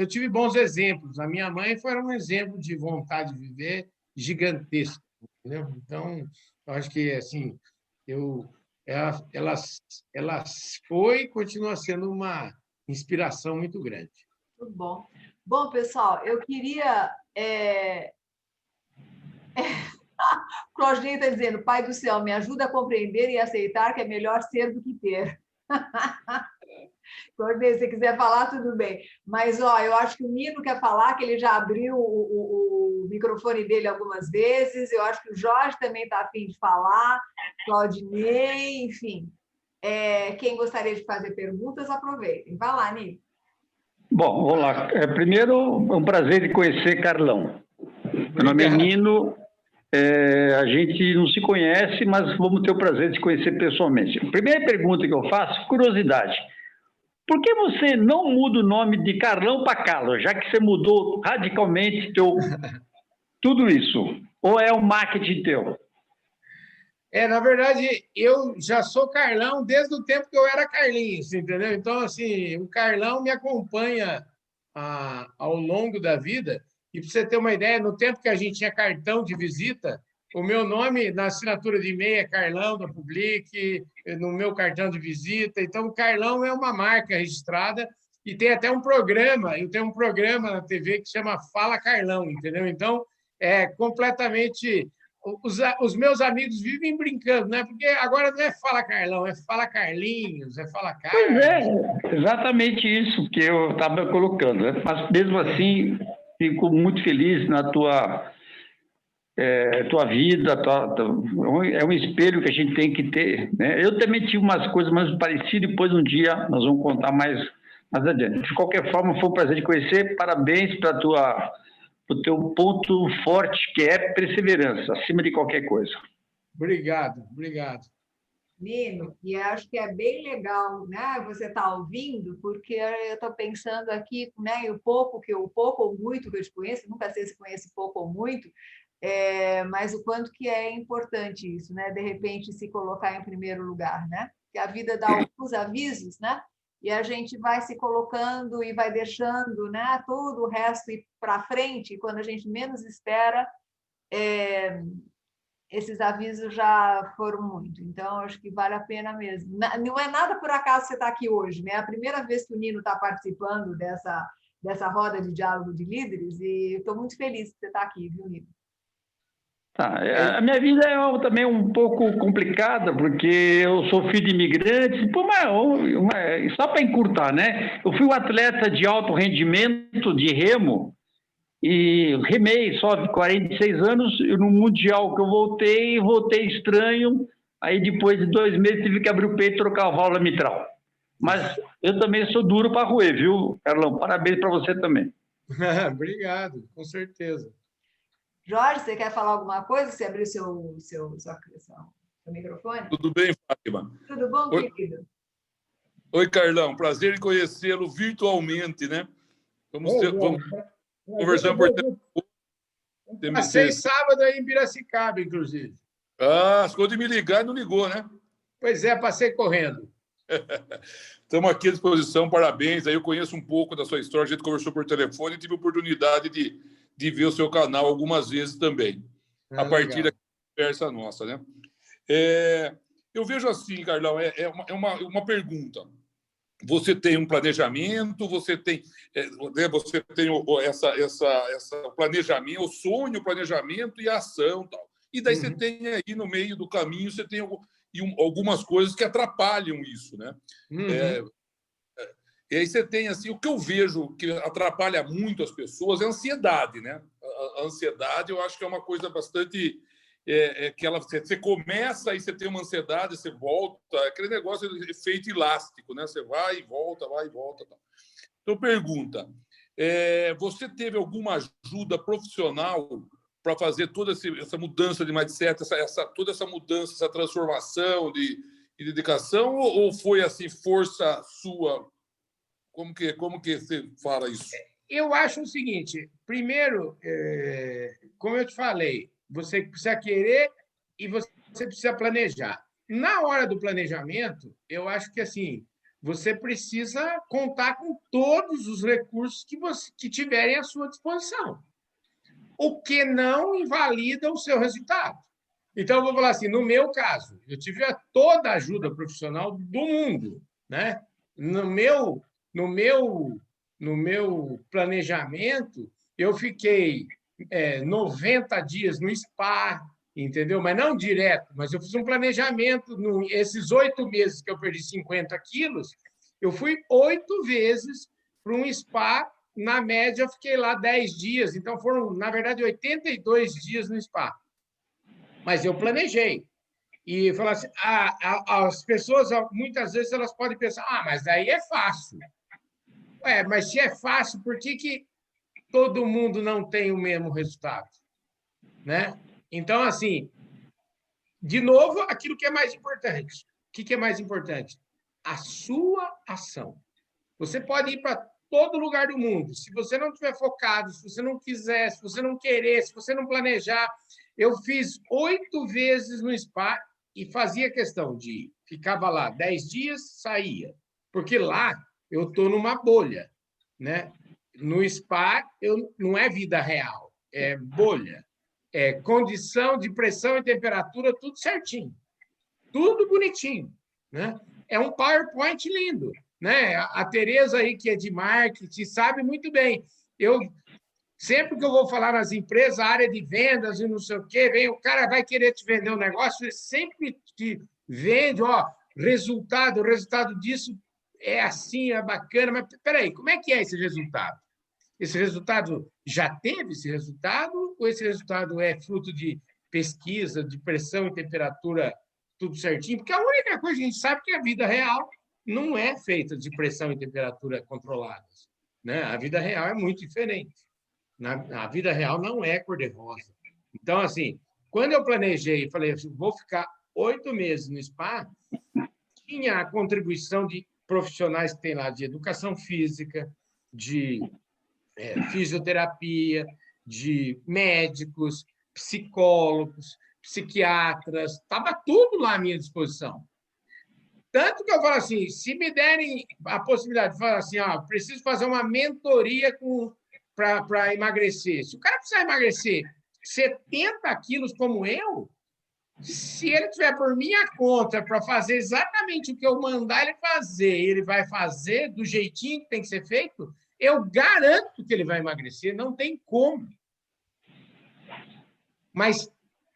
tive bons exemplos. A minha mãe foi um exemplo de vontade de viver gigantesco, entendeu? Então, eu acho que assim, ela foi e continua sendo uma inspiração muito grande. Muito bom. Bom, pessoal, eu queria o Claudinei está dizendo, Pai do céu, me ajuda a compreender e aceitar que é melhor ser do que ter. Claudinei, se você quiser falar, tudo bem. Mas, ó, eu acho que o Nino quer falar, que ele já abriu o microfone dele algumas vezes. Eu acho que o Jorge também está a fim de falar. Claudinei, enfim. Quem gostaria de fazer perguntas, aproveitem. Vai lá, Nino. Bom, vamos lá. Primeiro, é um prazer de conhecer Carlão. Meu nome é Nino. A gente não se conhece, mas vamos ter o prazer de se conhecer pessoalmente. A primeira pergunta que eu faço, curiosidade. Por que você não muda o nome de Carlão para Carlos, já que você mudou radicalmente tudo isso? Ou é um marketing teu? Na verdade, eu já sou Carlão desde o tempo que eu era Carlinhos, entendeu? Então, assim, o Carlão me acompanha ao longo da vida. E para você ter uma ideia, no tempo que a gente tinha cartão de visita, o meu nome na assinatura de e-mail é Carlão da Public, no meu cartão de visita. Então, o Carlão é uma marca registrada e tem até um programa. Eu tenho um programa na TV que chama Fala Carlão, entendeu? Então, é completamente... Os meus amigos vivem brincando, né? Porque agora não é Fala Carlão, é Fala Carlinhos, é Fala Carlos. Pois exatamente isso que eu estava colocando, né? Mas, mesmo assim, fico muito feliz na tua vida, é um espelho que a gente tem que ter, né? Eu também tive umas coisas mais parecidas, depois um dia nós vamos contar mais adiante. De qualquer forma, foi um prazer de conhecer, parabéns para o teu ponto forte, que é perseverança, acima de qualquer coisa. Obrigado, obrigado. Nino, e acho que é bem legal, né, você estar ouvindo, porque eu estou pensando aqui, né, o pouco ou muito que eu te conheço, nunca sei se conheço pouco ou muito, mas o quanto que é importante isso, né, de repente se colocar em primeiro lugar, né, que a vida dá alguns avisos, né, e a gente vai se colocando e vai deixando, né, todo o resto ir para frente, e quando a gente menos espera, esses avisos já foram muito. Então, acho que vale a pena mesmo. Não é nada por acaso você está aqui hoje, né? É a primeira vez que o Nino está participando dessa roda de diálogo de líderes e estou muito feliz que você está aqui, viu, Nino? A minha vida é também um pouco complicada, porque eu sou filho de imigrantes, só para encurtar, né? Eu fui um atleta de alto rendimento, de remo, e remei só de 46 anos, e no Mundial que eu voltei estranho, aí depois de 2 meses tive que abrir o peito e trocar a válvula mitral. Mas eu também sou duro para roer, viu, Carlão? Parabéns para você também. Obrigado, com certeza. Jorge, você quer falar alguma coisa? Você abriu seu microfone? Tudo bem, Fátima? Tudo bom, querido? Oi, Carlão. Prazer em conhecê-lo virtualmente, né? Vamos conversar por tempo. Passei sábado aí em Piracicaba, inclusive. Ficou de me ligar e não ligou, né? Pois é, passei correndo. Estamos aqui à disposição, parabéns. Aí eu conheço um pouco da sua história, a gente conversou por telefone e tive a oportunidade de ver o seu canal algumas vezes também, a partir da conversa nossa, né? Eu vejo assim, Carlão, uma pergunta. Você tem um planejamento, você tem essa planejamento, o sonho, o planejamento e a ação, tal. E daí você tem aí no meio do caminho, você tem algumas coisas que atrapalham isso, né? E aí você tem assim, o que eu vejo que atrapalha muito as pessoas é a ansiedade, né? A ansiedade, eu acho que é uma coisa bastante você começa e você tem uma ansiedade, você volta, aquele negócio de efeito elástico, né? Você vai e volta. Tal. Então, pergunta, você teve alguma ajuda profissional para fazer toda essa mudança de mindset, toda essa mudança, essa transformação de dedicação, ou foi assim, força sua? Como que você fala isso? Eu acho o seguinte, primeiro, como eu te falei, você precisa querer e você precisa planejar. Na hora do planejamento, eu acho que assim, você precisa contar com todos os recursos que tiverem à sua disposição, o que não invalida o seu resultado. Então, eu vou falar assim, no meu caso, eu tive toda a ajuda profissional do mundo, né? No meu planejamento, eu fiquei 90 dias no spa, entendeu? Mas não direto, mas eu fiz um planejamento. Esses 8 meses que eu perdi 50 quilos, Eu fui 8 vezes para um spa, na média eu fiquei lá 10 dias, então foram, na verdade, 82 dias no spa. Mas eu planejei. E falar assim, as pessoas, muitas vezes, elas podem pensar, mas aí é fácil. Mas se é fácil, por que todo mundo não tem o mesmo resultado? Né? Então, assim, de novo, aquilo que é mais importante. O que é mais importante? A sua ação. Você pode ir para todo lugar do mundo. Se você não estiver focado, se você não quiser, se você não querer, se você não planejar. Eu fiz 8 vezes no spa e fazia questão de ir. Ficava lá 10 dias, saía. Porque lá eu estou numa bolha. Né? No spa, não é vida real, é bolha. É condição de pressão e temperatura, tudo certinho. Tudo bonitinho. Né? É um PowerPoint lindo. Né? A Tereza aí, que é de marketing, sabe muito bem. Sempre que eu vou falar nas empresas, a área de vendas e não sei o quê, o cara vai querer te vender um negócio, ele sempre te vende, o resultado disso é assim, é bacana, mas peraí, como é que é esse resultado? Esse resultado já teve esse resultado ou esse resultado é fruto de pesquisa, de pressão e temperatura, tudo certinho? Porque a única coisa que a gente sabe é que a vida real não é feita de pressão e temperatura controladas. Né? A vida real é muito diferente. A vida real não é cor-de-rosa. Então, assim, quando eu planejei, falei assim, vou ficar 8 meses no spa, tinha a contribuição de profissionais que tem lá de educação física, de fisioterapia, de médicos, psicólogos, psiquiatras, estava tudo lá à minha disposição. Tanto que eu falo assim, se me derem a possibilidade de falar assim, preciso fazer uma mentoria para emagrecer. Se o cara precisar emagrecer 70 quilos como eu, se ele tiver por minha conta para fazer exatamente o que eu mandar ele fazer, ele vai fazer do jeitinho que tem que ser feito, eu garanto que ele vai emagrecer, não tem como. Mas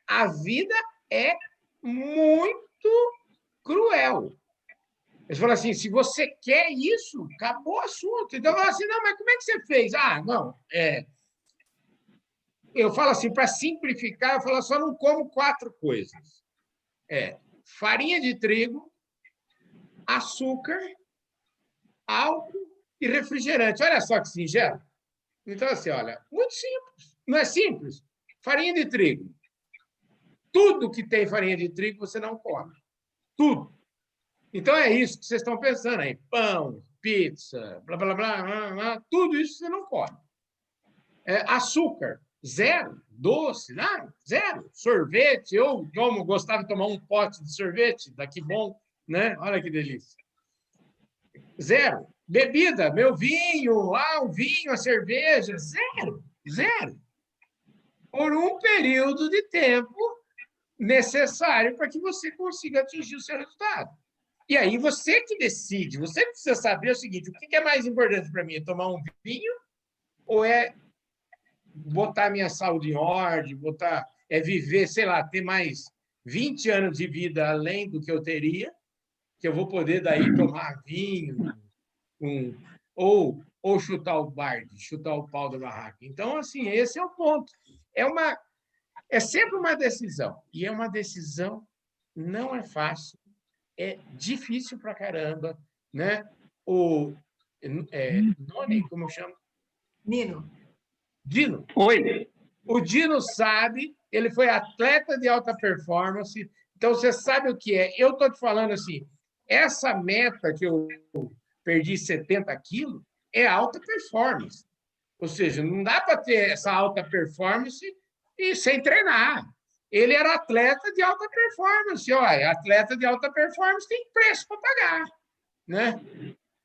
a vida é muito cruel. Eles falam assim, se você quer isso, acabou o assunto. Então, eu falo assim, não, mas como é que você fez? Eu falo assim, para simplificar, eu falo só não como 4 coisas. Farinha de trigo, açúcar, álcool e refrigerante. Olha só que singelo. Então, assim, olha, muito simples. Não é simples? Farinha de trigo. Tudo que tem farinha de trigo você não come. Tudo. Então, é isso que vocês estão pensando aí. Pão, pizza, blá, blá, blá, blá, tudo isso você não come. Açúcar, 0. Doce, não, 0. Sorvete, eu gostava de tomar um pote de sorvete, daqui bom, né? Olha que delícia. 0. Bebida, meu vinho, o vinho, a cerveja, 0. 0. Por um período de tempo necessário para que você consiga atingir o seu resultado. E aí você que decide, você precisa saber o seguinte, o que é mais importante para mim? É tomar um vinho ou é botar minha saúde em ordem, viver, sei lá, ter mais 20 anos de vida além do que eu teria, que eu vou poder daí tomar vinho, ou chutar o barde, chutar o pau da barraca. Então, assim, esse é o ponto. É sempre uma decisão. E é uma decisão, não é fácil, é difícil pra caramba, né? Noni, como chama? Dino. Oi. O Dino sabe, ele foi atleta de alta performance, então você sabe o que é. Eu estou te falando assim, essa meta que eu perdi 70 quilos é alta performance. Ou seja, não dá para ter essa alta performance e sem treinar. Ele era atleta de alta performance. Atleta de alta performance tem preço para pagar. Né?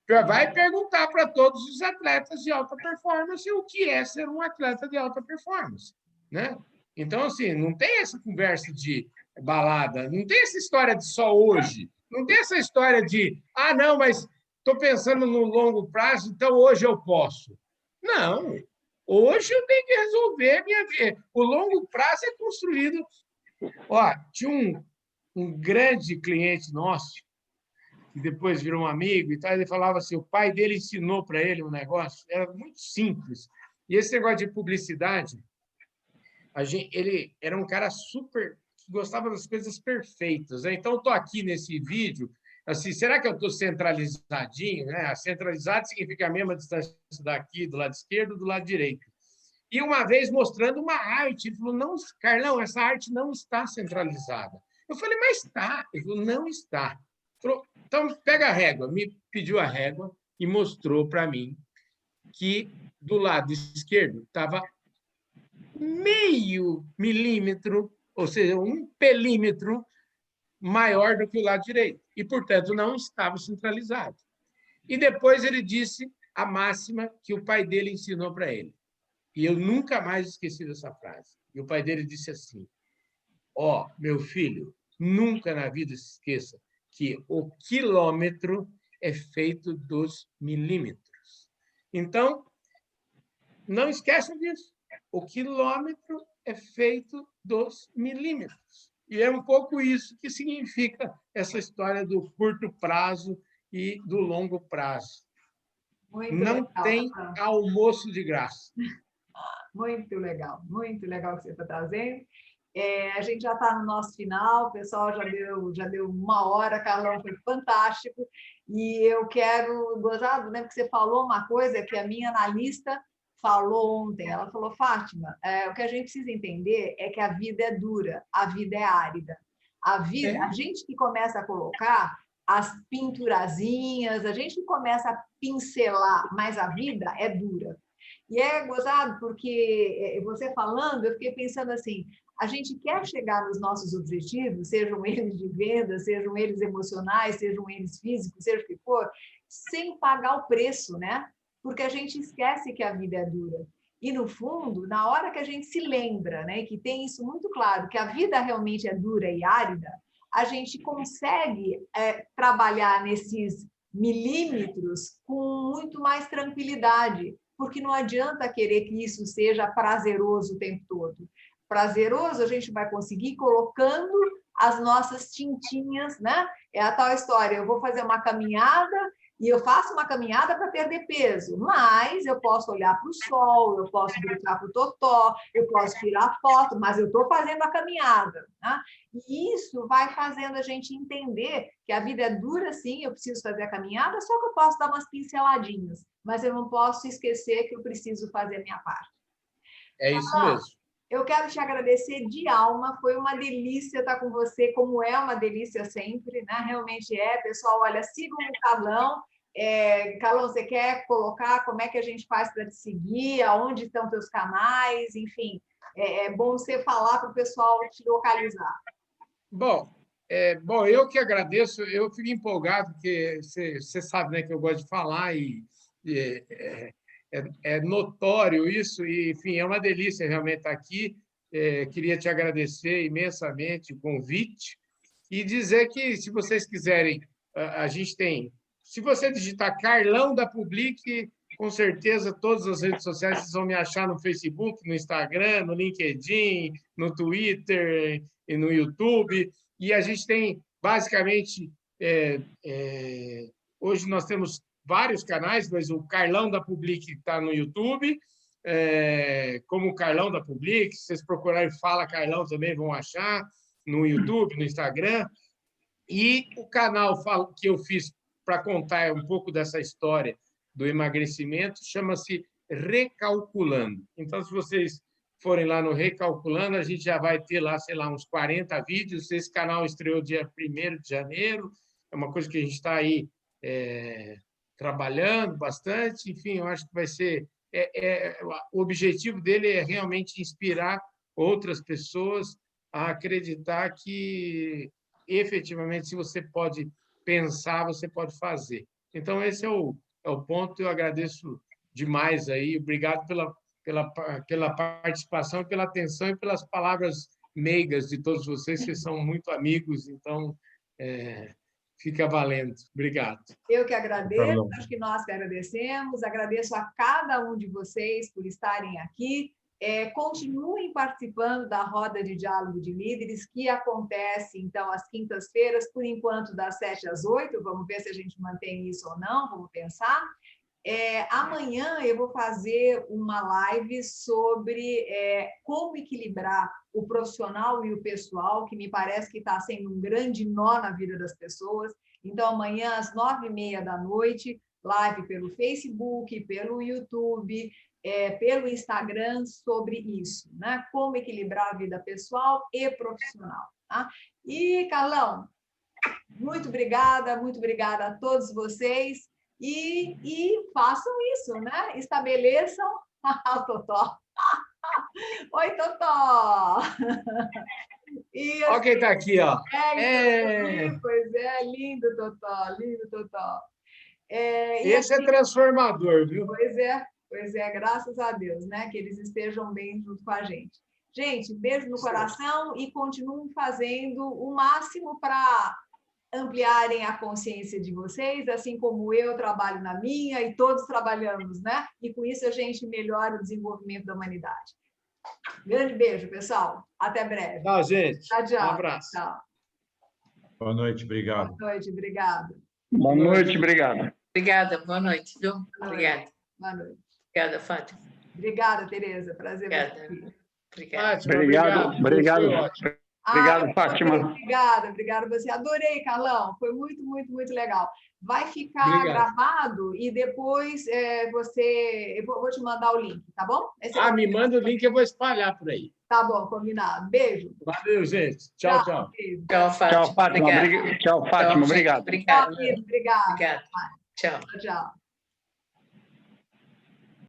Vai perguntar para todos os atletas de alta performance o que é ser um atleta de alta performance. Né? Então, assim, não tem essa conversa de balada, não tem essa história de só hoje, não tem essa história de, não, mas estou pensando no longo prazo, então hoje eu posso. Não, hoje eu tenho que resolver minha vida. O longo prazo é construído... tinha um grande cliente nosso, que depois virou um amigo e tal, ele falava assim, o pai dele ensinou para ele um negócio, era muito simples. E esse negócio de publicidade, ele era um cara super que gostava das coisas perfeitas, né? Então, estou aqui nesse vídeo, assim, será que eu estou centralizadinho? Né? Centralizado significa a mesma distância daqui, do lado esquerdo, do lado direito. E uma vez mostrando uma arte, ele falou, não, Carlão, essa arte não está centralizada. Eu falei, mas está. Ele falou, não está. Ele falou, então, pega a régua. Me pediu a régua e mostrou para mim que do lado esquerdo estava meio milímetro, ou seja, um pelímetro maior do que o lado direito. E, portanto, não estava centralizado. E depois ele disse a máxima que o pai dele ensinou para ele. E eu nunca mais esqueci dessa frase. E o pai dele disse assim, ó, meu filho, nunca na vida se esqueça que o quilômetro é feito dos milímetros. Então, não esqueçam disso. O quilômetro é feito dos milímetros. E é um pouco isso que significa essa história do curto prazo e do longo prazo. Não tem almoço de graça. Muito legal que você está trazendo. A gente já está no nosso final, o pessoal já deu 1 hora, Carlão, foi fantástico. E eu quero, gozado, né? Porque você falou uma coisa que a minha analista falou ontem. Ela falou, Fátima, o que a gente precisa entender é que a vida é dura, a vida é árida. A gente que começa a colocar as pinturazinhas, a gente que começa a pincelar, mas a vida é dura. E é gozado porque você falando, eu fiquei pensando assim, a gente quer chegar nos nossos objetivos, sejam eles de venda, sejam eles emocionais, sejam eles físicos, seja o que for, sem pagar o preço, né? Porque a gente esquece que a vida é dura. E, no fundo, na hora que a gente se lembra, né, que tem isso muito claro, que a vida realmente é dura e árida, a gente consegue trabalhar nesses milímetros com muito mais tranquilidade, porque não adianta querer que isso seja prazeroso o tempo todo. Prazeroso a gente vai conseguir colocando as nossas tintinhas, né? É a tal história, eu vou fazer uma caminhada e eu faço uma caminhada para perder peso, mas eu posso olhar para o sol, eu posso gritar para o totó, eu posso tirar foto, mas eu estou fazendo a caminhada, né? E isso vai fazendo a gente entender que a vida é dura, sim, eu preciso fazer a caminhada, só que eu posso dar umas pinceladinhas, mas eu não posso esquecer que eu preciso fazer a minha parte. É isso mesmo. Eu quero te agradecer de alma, foi uma delícia estar com você, como é uma delícia sempre, né? Realmente é. Pessoal, olha, sigam o Carlão. Carlão, você quer colocar como é que a gente faz para te seguir, aonde estão teus canais, enfim, é bom você falar para o pessoal te localizar. Bom, eu que agradeço, eu fico empolgado, porque você sabe, né, que eu gosto de falar e é notório isso, e, enfim, é uma delícia realmente estar aqui. Queria te agradecer imensamente o convite e dizer que, se vocês quiserem, a gente tem... Se você digitar Carlão da Public, com certeza todas as redes sociais vocês vão me achar no Facebook, no Instagram, no LinkedIn, no Twitter e no YouTube. E a gente tem, basicamente, hoje nós temos vários canais, mas o Carlão da Public está no YouTube, como o Carlão da Public. Se vocês procurarem Fala Carlão também vão achar, no YouTube, no Instagram. E o canal que eu fiz para contar um pouco dessa história do emagrecimento chama-se Recalculando. Então, se vocês forem lá no Recalculando, a gente já vai ter lá, sei lá, uns 40 vídeos. Esse canal estreou dia 1º de janeiro, é uma coisa que a gente está aí trabalhando bastante. Enfim, eu acho que vai ser... o objetivo dele é realmente inspirar outras pessoas a acreditar que, efetivamente, se você pode pensar, você pode fazer. Então, esse é o ponto. Eu agradeço demais aí. Obrigado pela participação, pela atenção e pelas palavras meigas de todos vocês, que são muito amigos. Então, fica valendo. Obrigado. Eu que agradeço, acho que nós que agradecemos. Agradeço a cada um de vocês por estarem aqui. Continuem participando da roda de diálogo de líderes, que acontece, então, às quintas-feiras, por enquanto, das 7 às 8. Vamos ver se a gente mantém isso ou não, vamos pensar. Amanhã eu vou fazer uma live sobre como equilibrar o profissional e o pessoal, que me parece que está sendo um grande nó na vida das pessoas. Então, amanhã, às 9h30 da noite, live pelo Facebook, pelo YouTube, pelo Instagram, sobre isso, né? Como equilibrar a vida pessoal e profissional. Tá? E, Carlão, muito obrigada a todos vocês. E façam isso, né? Estabeleçam o Totó. Oi, Totó! Olha quem está aqui, ó. Pois é, lindo, Totó, lindo, Totó. Esse é transformador, viu? Pois é, graças a Deus, né? Que eles estejam bem junto com a gente. Gente, beijo no coração e continuem fazendo o máximo para ampliarem a consciência de vocês, assim como eu trabalho na minha e todos trabalhamos, né? E com isso a gente melhora o desenvolvimento da humanidade. Grande beijo, pessoal. Até breve. Tchau, gente. Tchau, tchau. Um abraço. Tchau. Boa noite, obrigado. Boa noite, obrigado. Boa noite, obrigado. Obrigada, boa noite, viu? Obrigada. Boa noite. Obrigada, Fátima. Obrigada, Tereza. Prazer Obrigada. você aqui. Obrigada. Obrigado, Fátima. Obrigada você. Adorei, Carlão. Foi muito, muito, muito legal. Vai ficar gravado e depois eu vou te mandar o link, tá bom? Me manda o link que eu vou espalhar por aí. Tá bom, combinado. Beijo. Valeu, gente. Tchau, tchau. Tchau, Fátima. Tchau, Fátima. Obrigado. Tchau, Fátima. Obrigado. Obrigada. Tchau. Tchau.